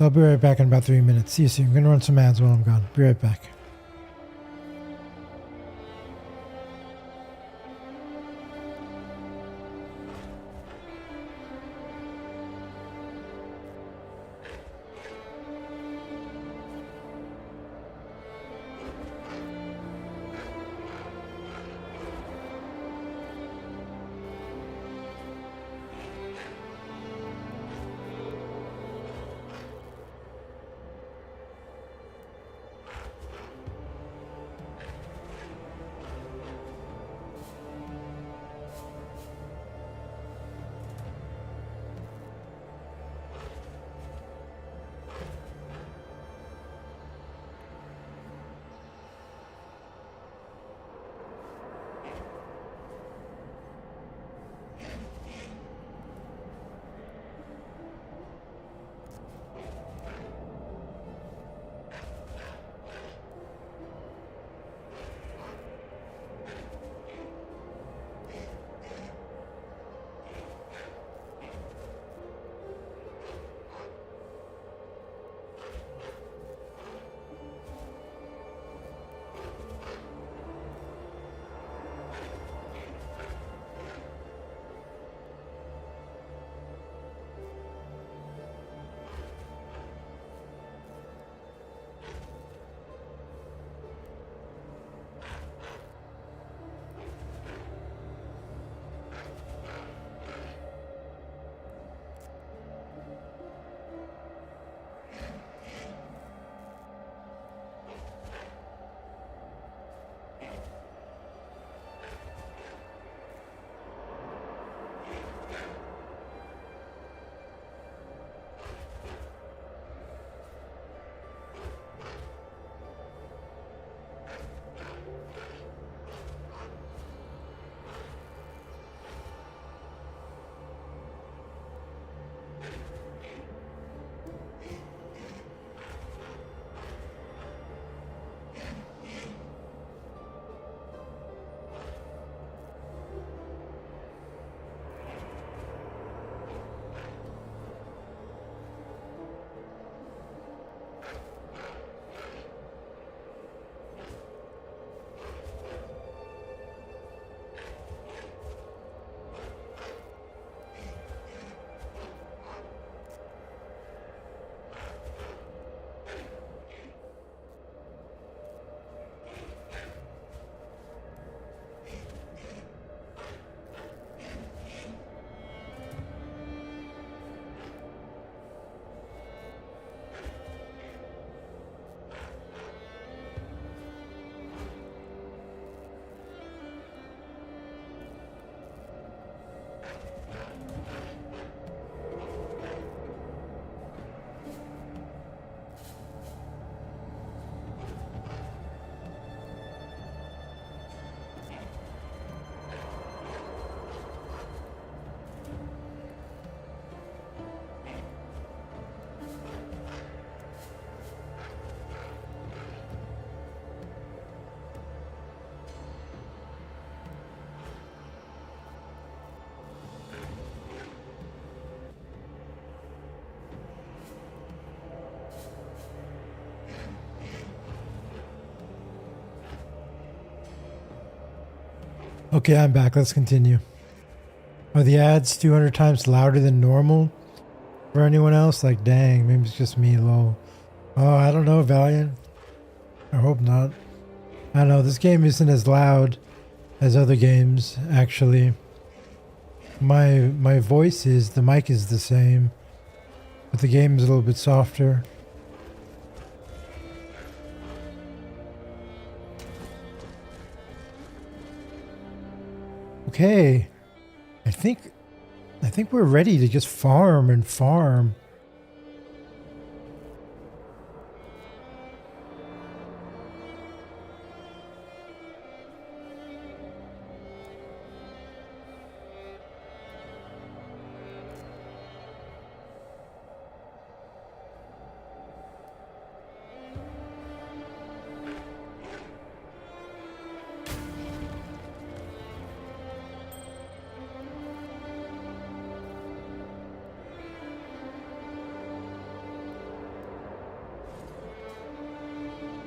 I'll be right back in about 3 minutes. See you soon. I'm going to run some ads while I'm gone. Be right back. Okay, I'm back. Let's continue. Are the ads 200 times louder than normal for anyone else? Like, dang, maybe it's just me, lol. Oh, I don't know, Valiant. I hope not. I don't know. This game isn't as loud as other games, actually. My voice is, the mic is the same, but the game is a little bit softer. Okay. I think we're ready to just farm and farm.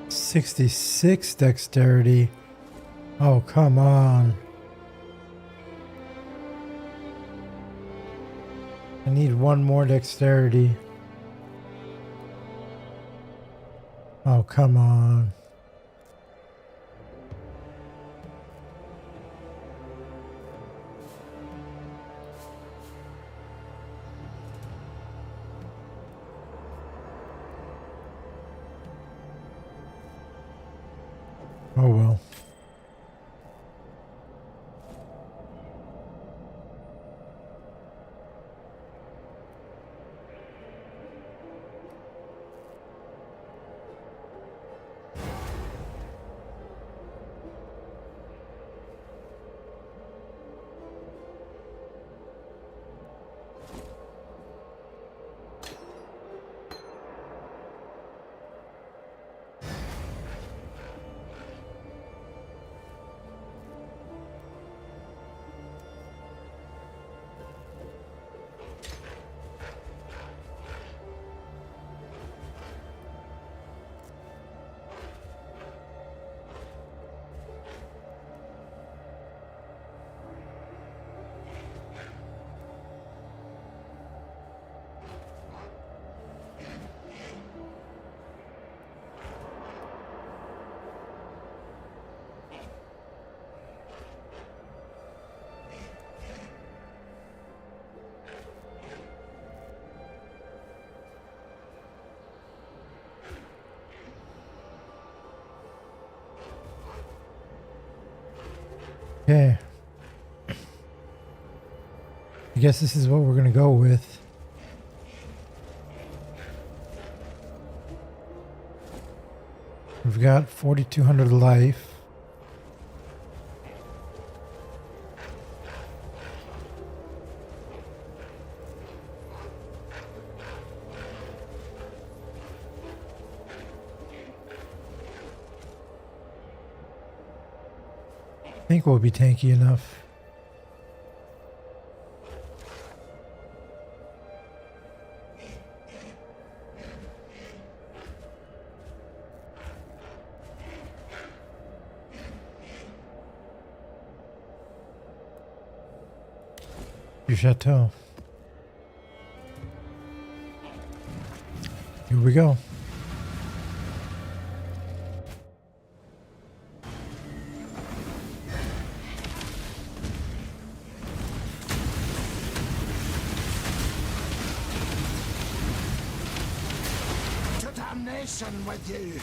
'66 dexterity. Oh, come on. I need one more dexterity. Oh, come on. Oh well. Okay. I guess this is what we're gonna go with. We've got 4,200 life. I think we'll be tanky enough. Du chateau. Here we go. Damnation with you!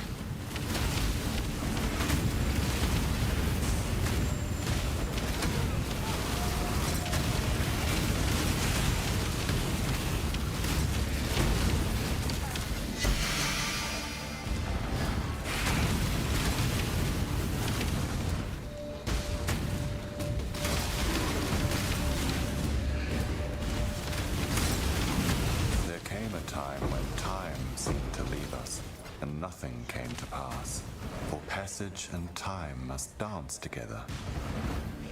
There came a time when time seemed to leave us, and nothing came to pass. For passage and time must dance together.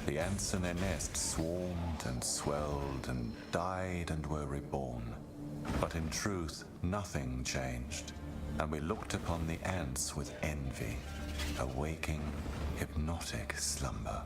The ants in their nest swarmed and swelled and died and were reborn. But in truth, nothing changed, and we looked upon the ants with envy, a waking, hypnotic slumber.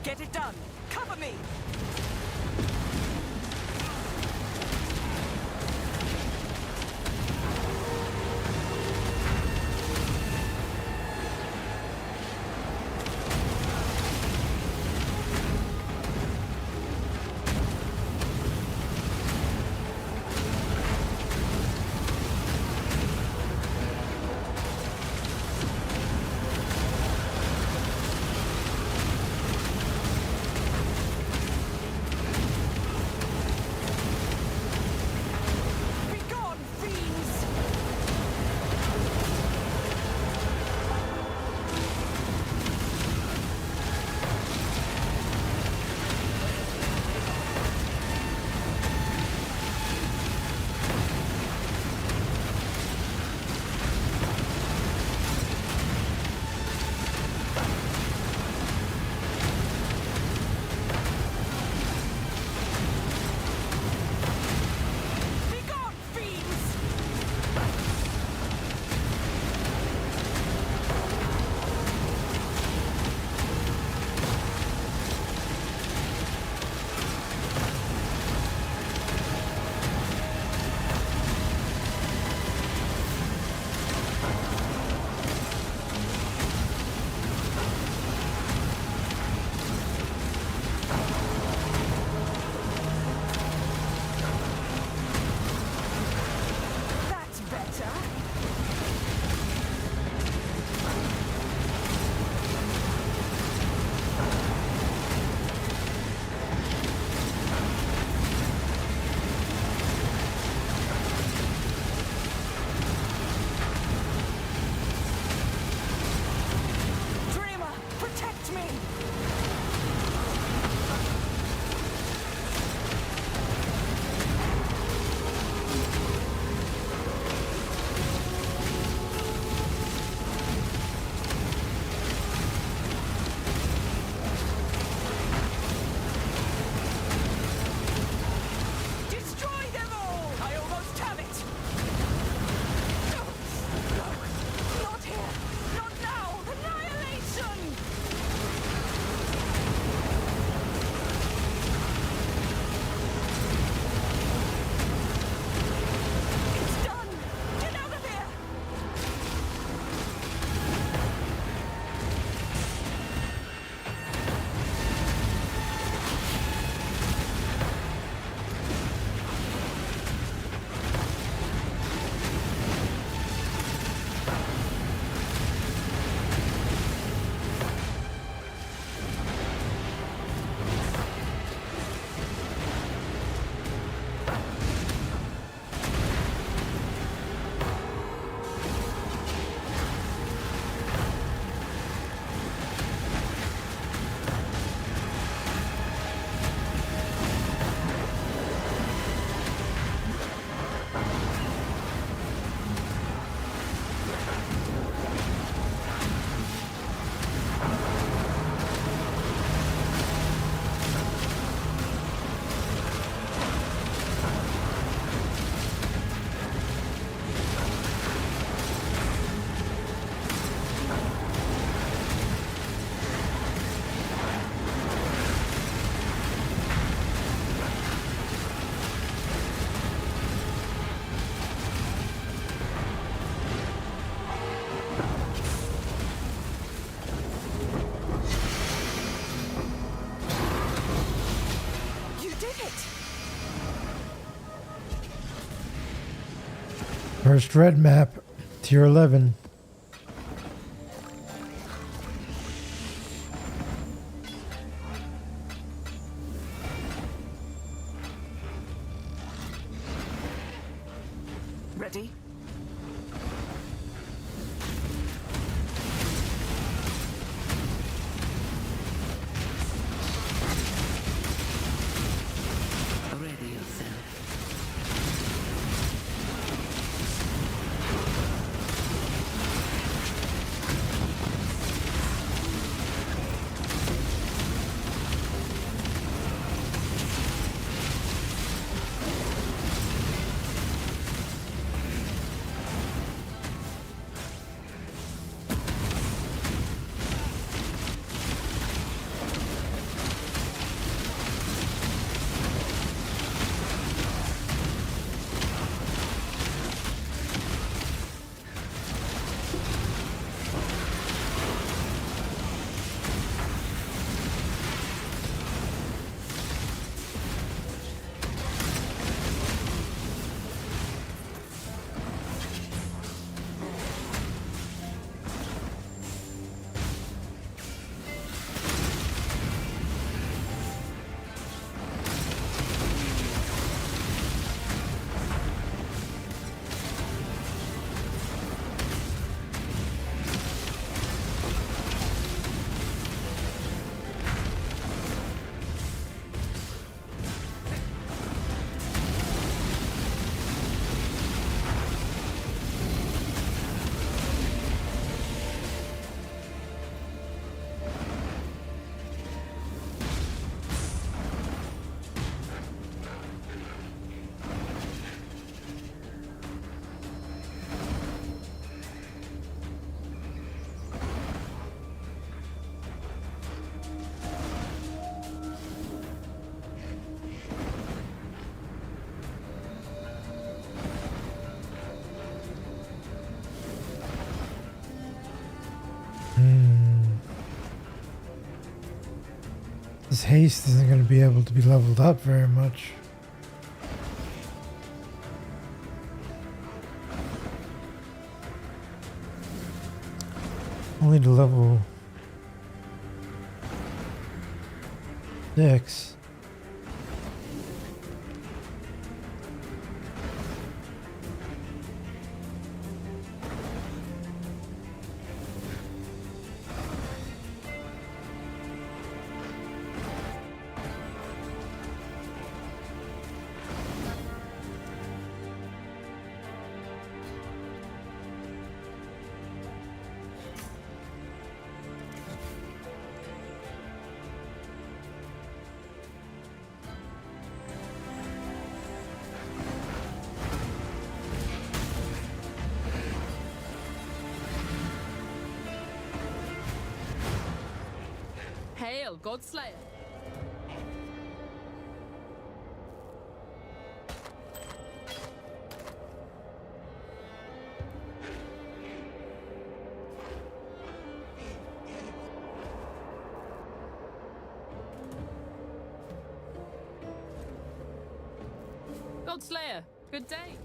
Get it done! Cover me! First red map, tier 11. Ready? Ready yourself. This haste isn't going to be able to be leveled up very much. Only to level 6. Hail, Godslayer. Godslayer, good day.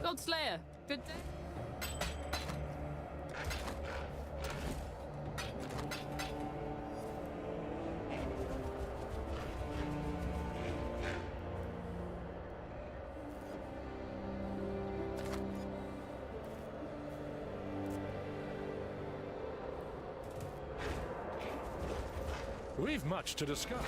Godslayer, good day. We've much to discuss.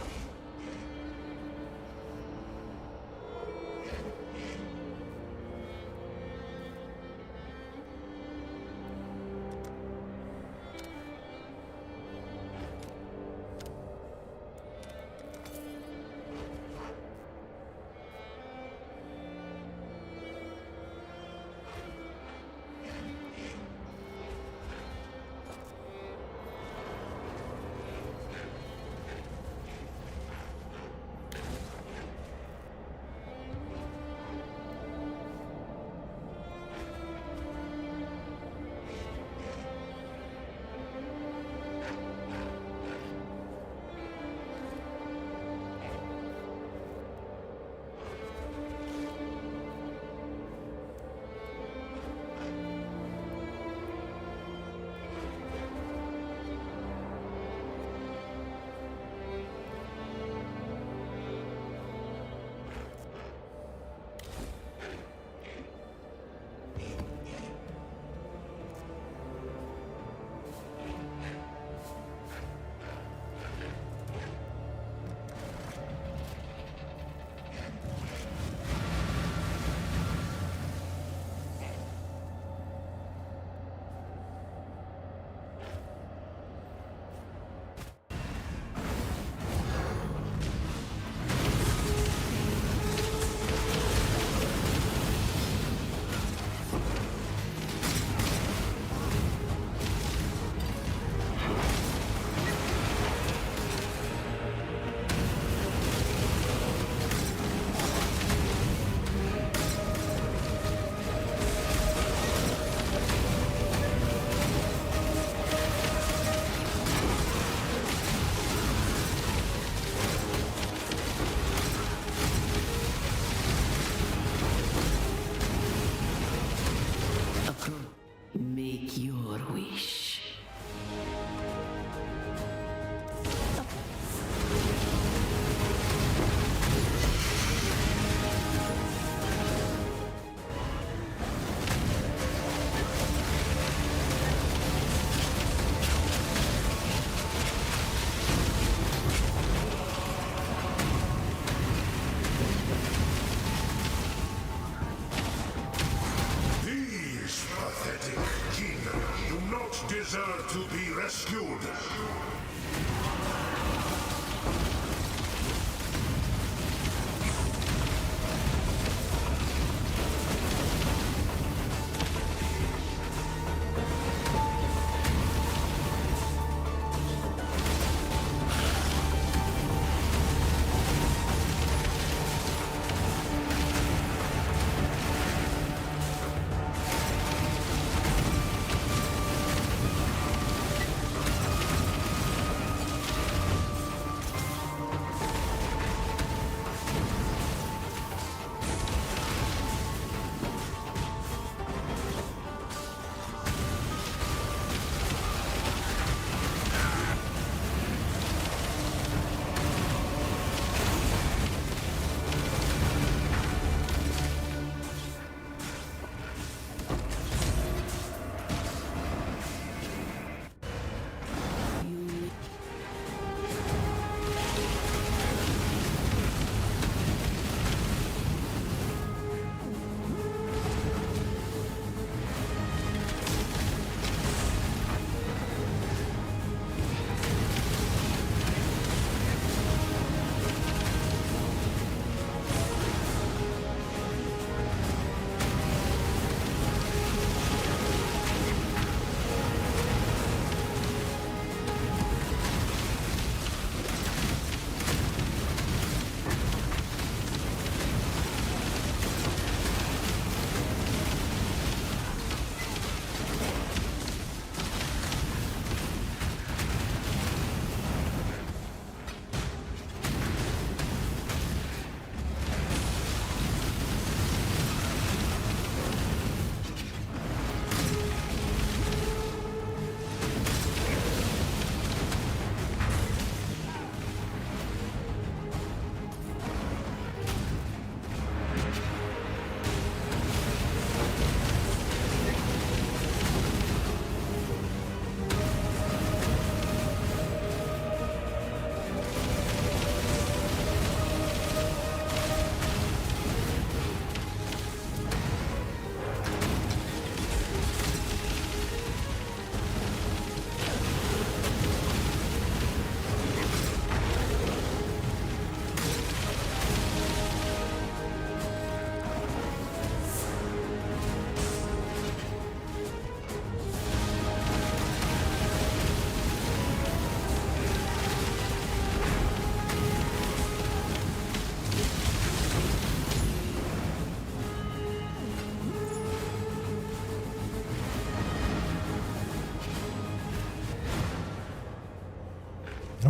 deserve to be rescued.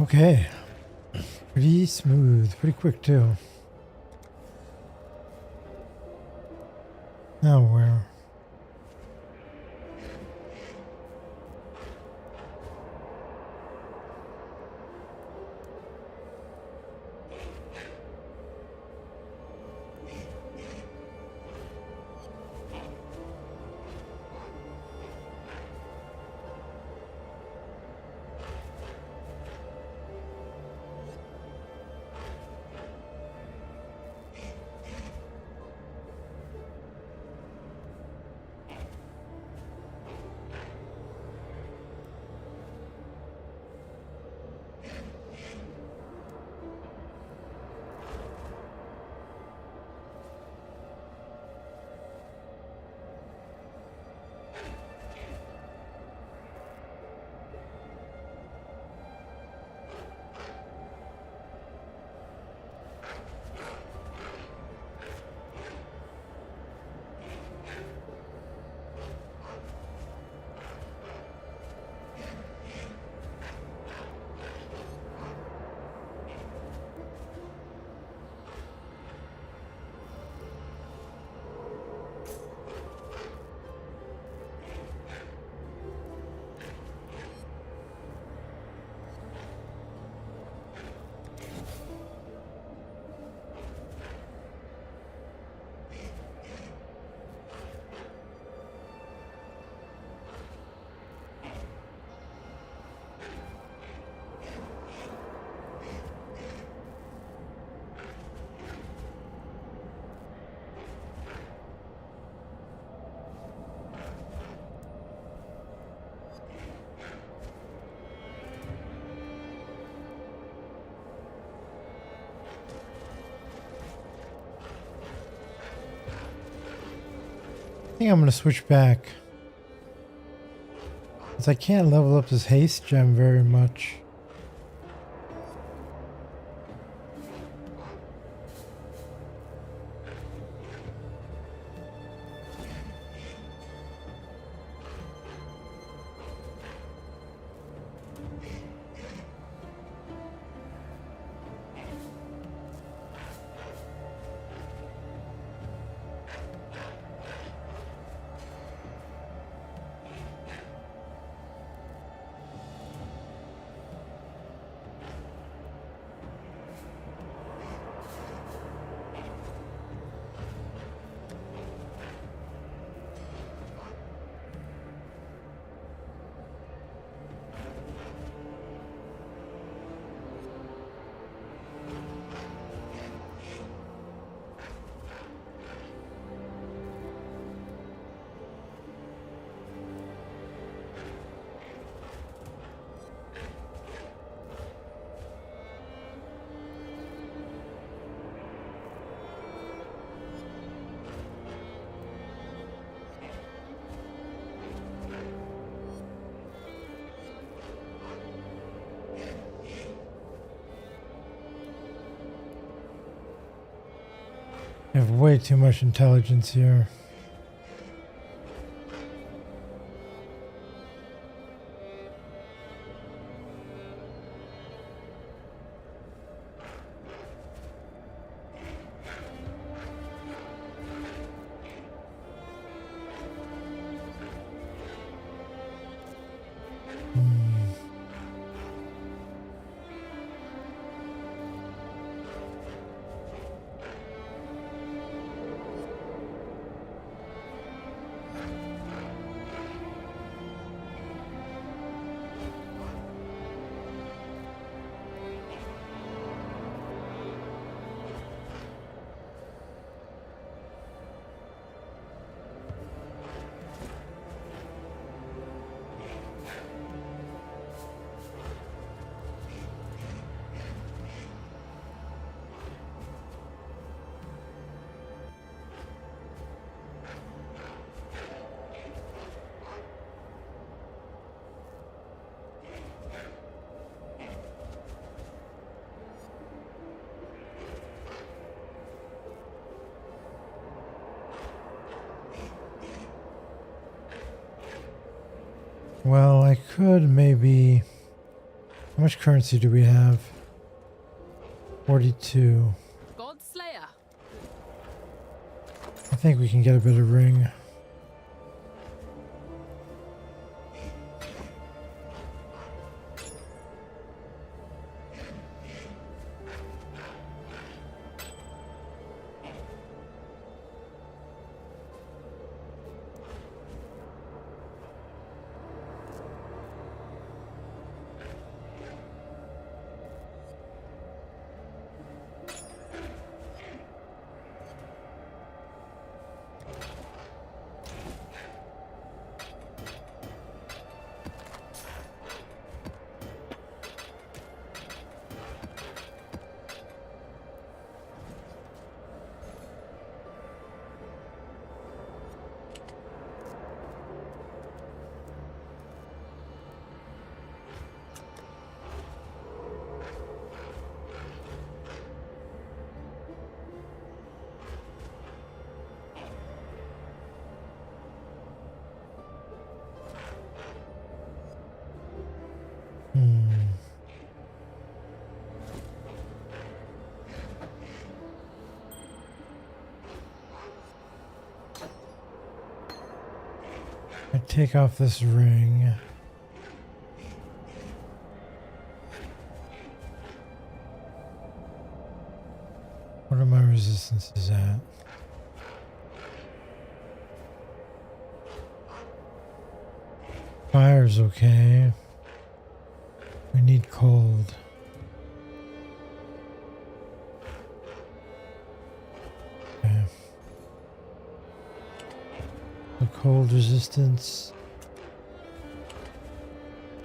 Okay. Pretty smooth. Pretty quick, too. Now where? think I'm gonna switch back. Because I can't level up this haste gem very much. I have way too much intelligence here. Well, I could maybe... How much currency do we have? 42. God Slayer. I think we can get a better ring. I take off this ring. What are my resistances at? Fire's okay. We need cold. Okay. The cold resistance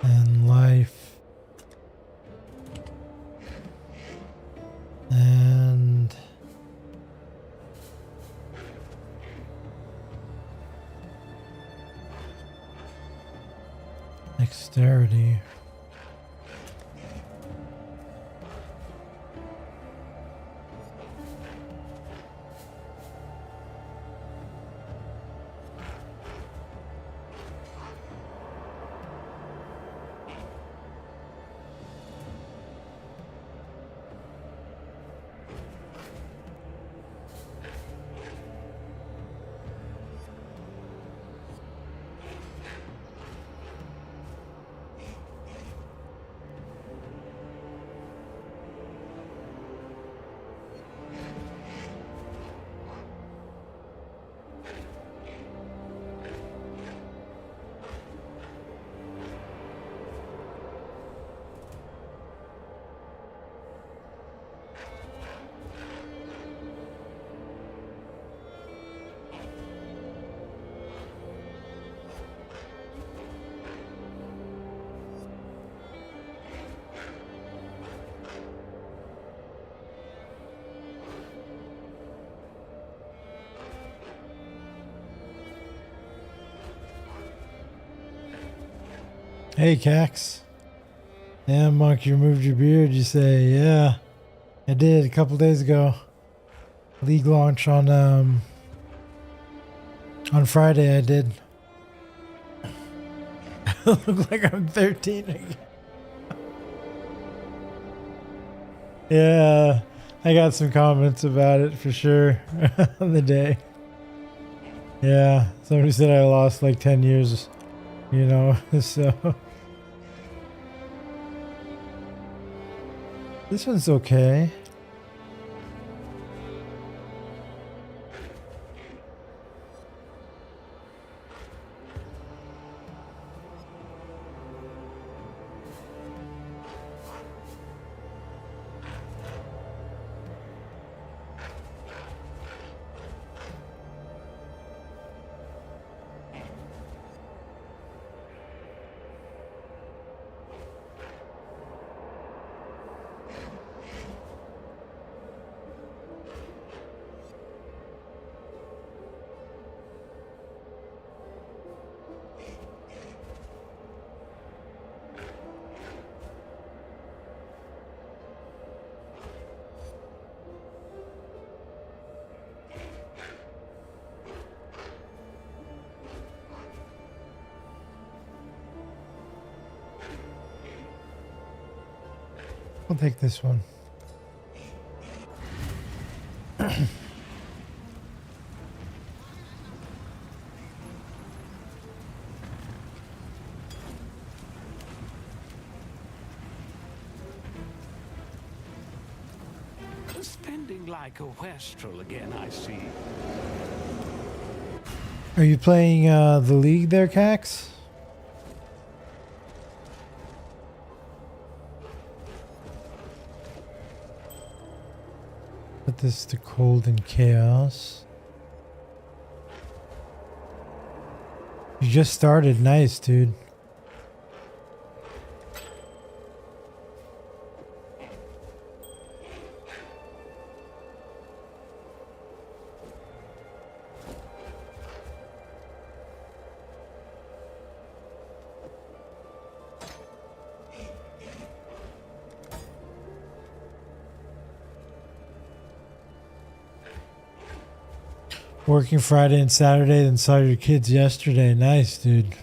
and life and Dexterity. Hey, Cax. Yeah, Monk, you removed your beard, you say. Yeah, I did a couple days ago. League launch on Friday, I did. Look like I'm 13 again. Yeah, I got some comments about it for sure on the day. Yeah, somebody said I lost like 10 years, you know, so. This one's okay. I'll take this one. Spending like a wastrel again, I see. Are you playing the League there, Cax? Put this to cold and chaos. You just started. Nice, dude. Working Friday and Saturday, then saw your kids yesterday. Nice, dude.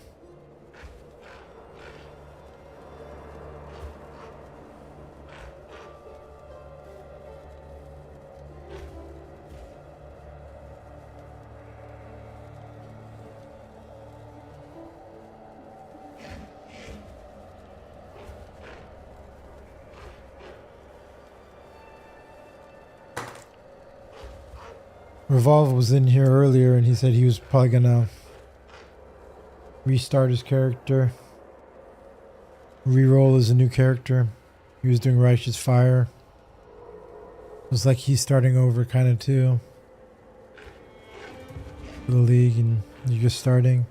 Revolve was in here earlier and he said he was probably gonna restart his character, reroll as a new character. He was doing Righteous Fire. It was like he's starting over kind of too for the League, and you're just starting.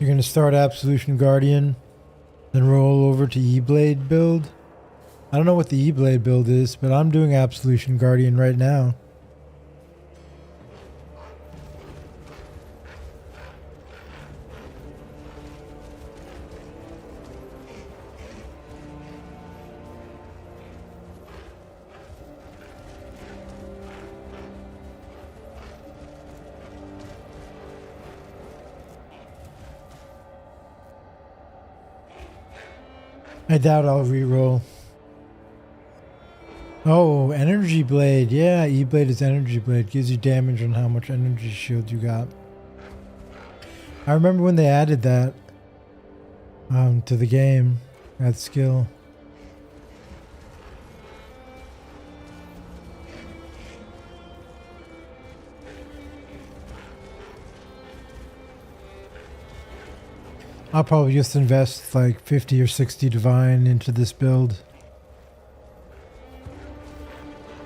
You're going to start Absolution Guardian, then roll over to E-Blade build. I don't know what the E-Blade build is, but I'm doing Absolution Guardian right now. I doubt I'll re-roll. Oh, Energy Blade. Yeah, E-Blade is Energy Blade. Gives you damage on how much energy shield you got. I remember when they added that to the game, that skill. I'll probably just invest like 50 or 60 divine into this build.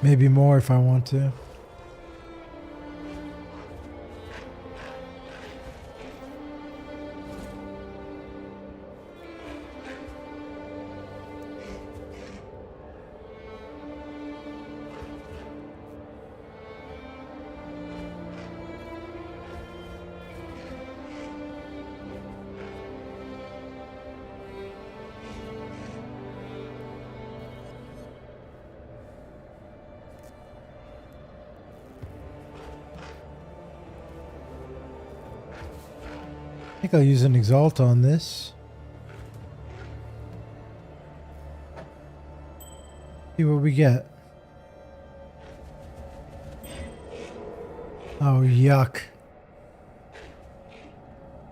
Maybe more if I want to. I think I'll use an Exalt on this. See what we get. Oh, yuck.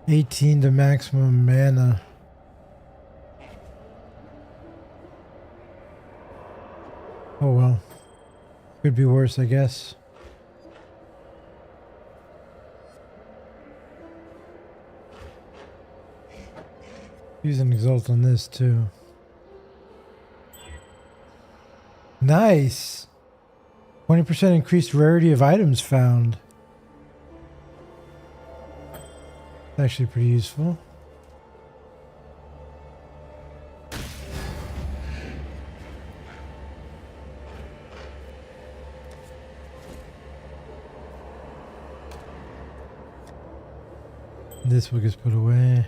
18 to maximum mana. Oh well. Could be worse, I guess. Use an Exalt on this too. Nice! 20% increased rarity of items found. Actually pretty useful. This will get put away.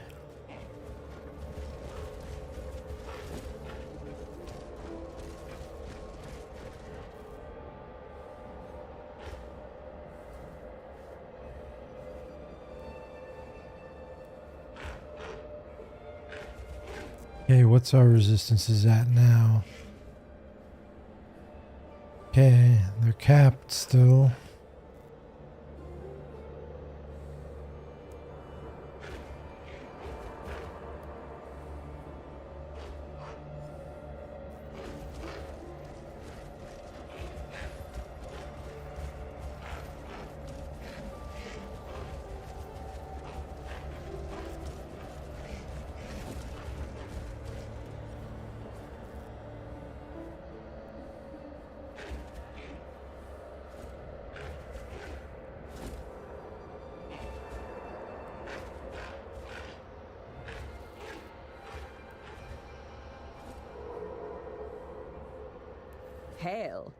Okay, what's our resistances at now? Okay, they're capped still. Hail.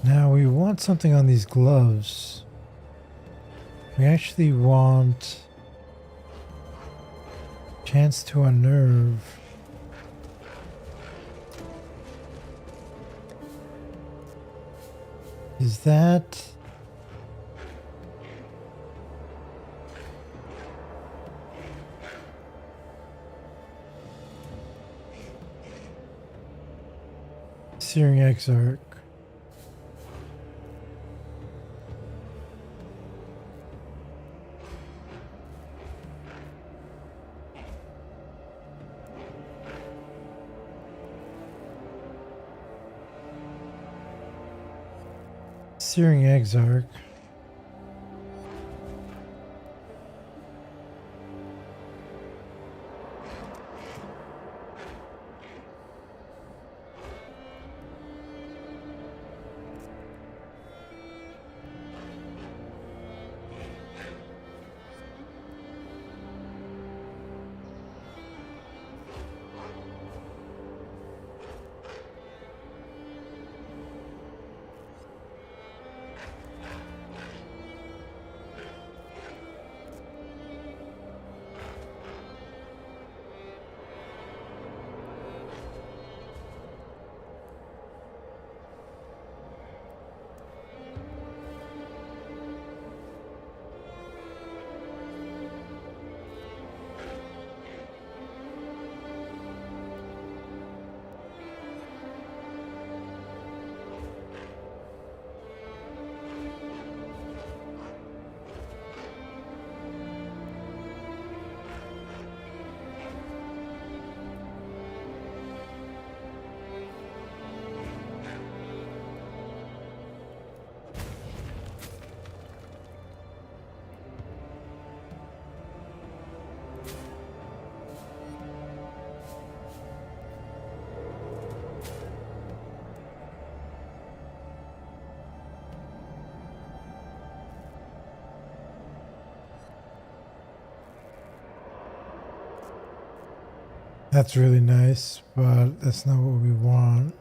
Now we want something on these gloves. We actually want chance to unnerve. Is that Searing Exarch? Searing Exarch. That's really nice, but that's not what we want.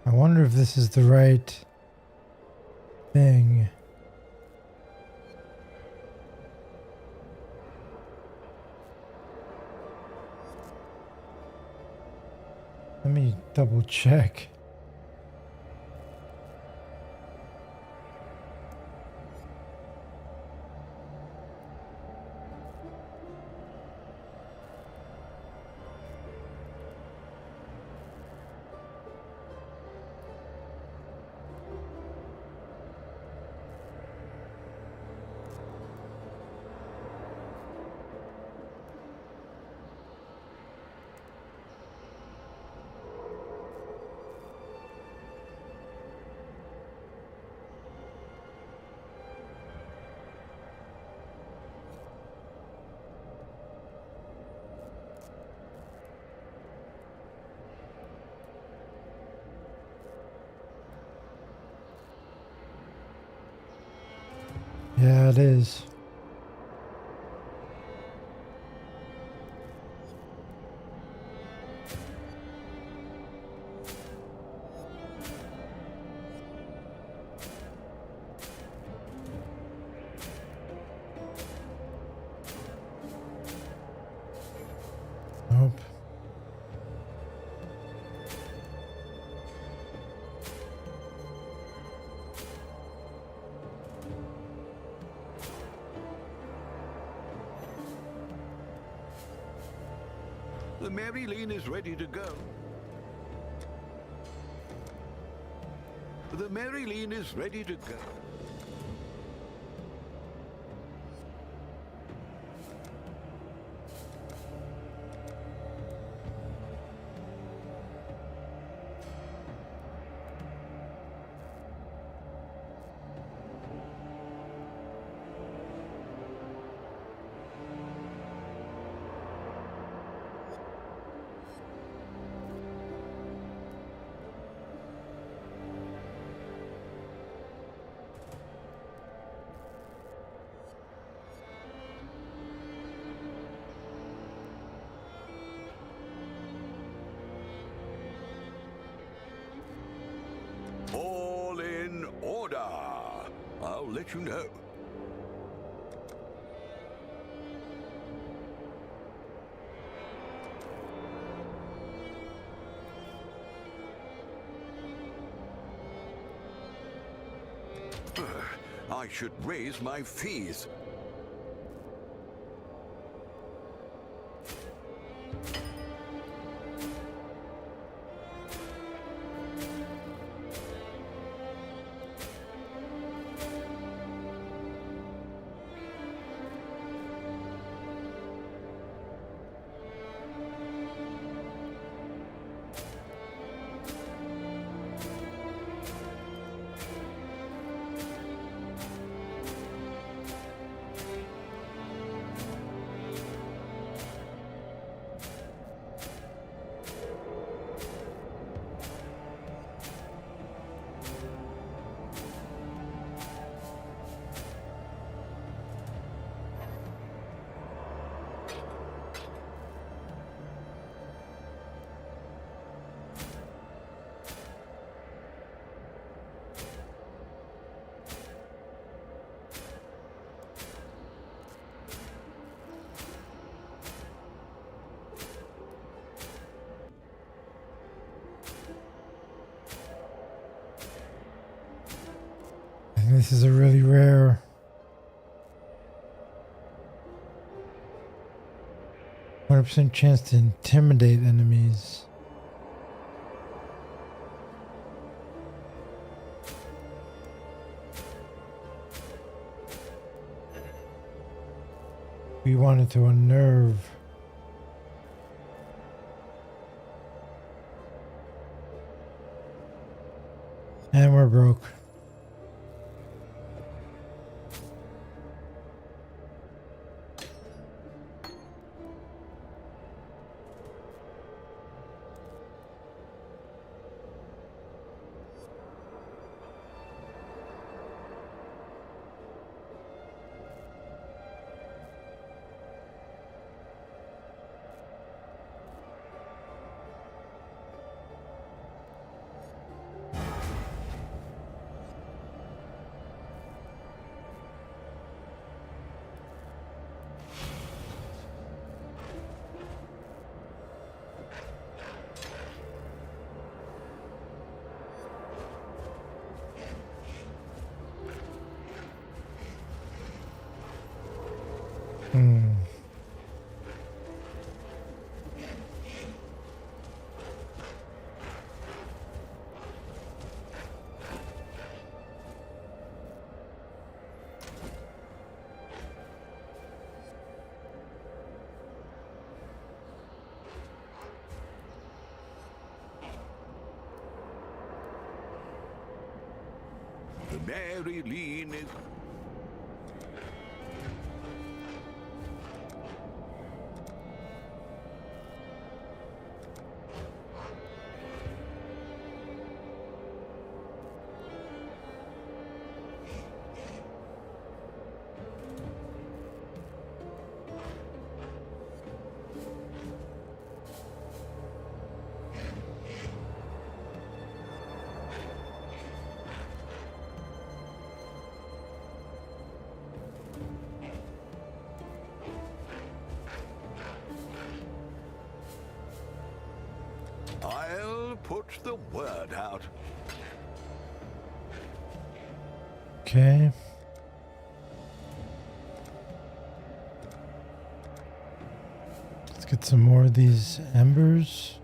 I wonder if this is the right thing. Let me double check. Yeah, it is. Nope. The Maryline is ready to go. The Maryline is ready to go. order. I'll let you know. I should raise my fees. This is a really rare. %100% chance to intimidate enemies. We wanted to unnerve. And we're broke. The Mary Lean is... I'll put the word out. Okay. Let's get some more of these embers.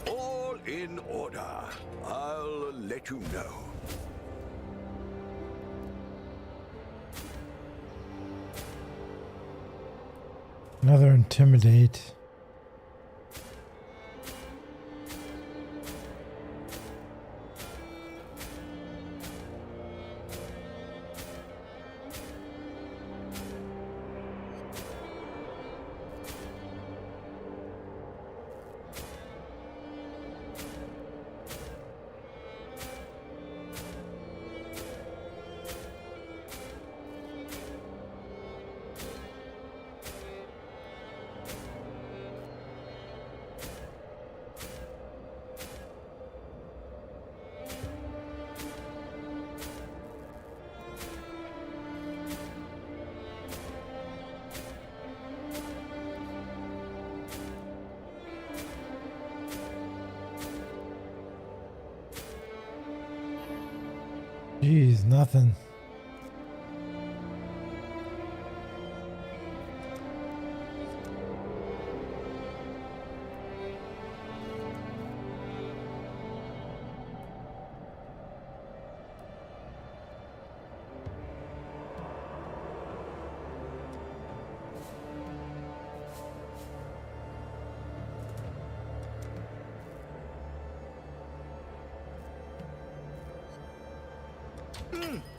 All in order. I'll let you know. Another intimidate. Jeez, nothing.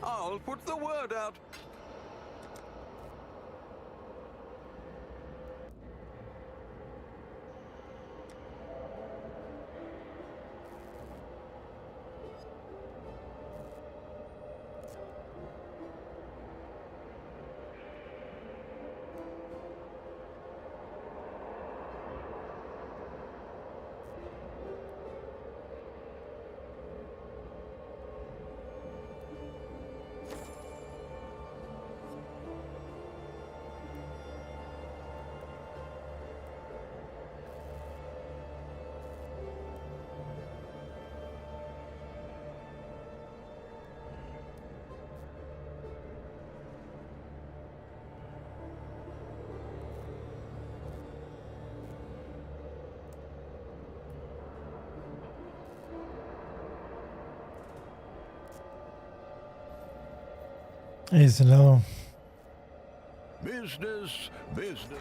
I'll put the word out. Hey, Zanello. Business, business.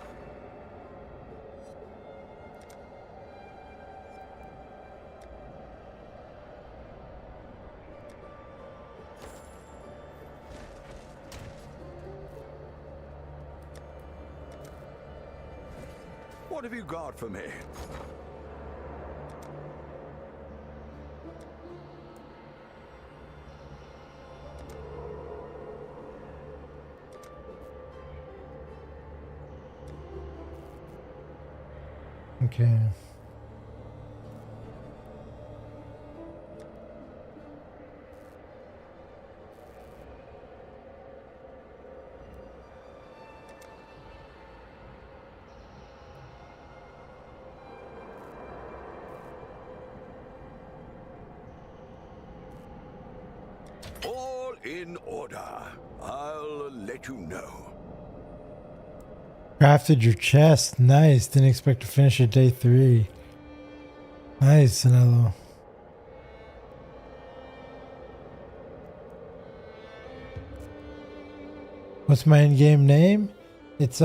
What have you got for me? Okay. All in order. I'll let you know. Crafted your chest. Nice. Didn't expect to finish it day 3. Nice, Zanello. What's my in-game name? It's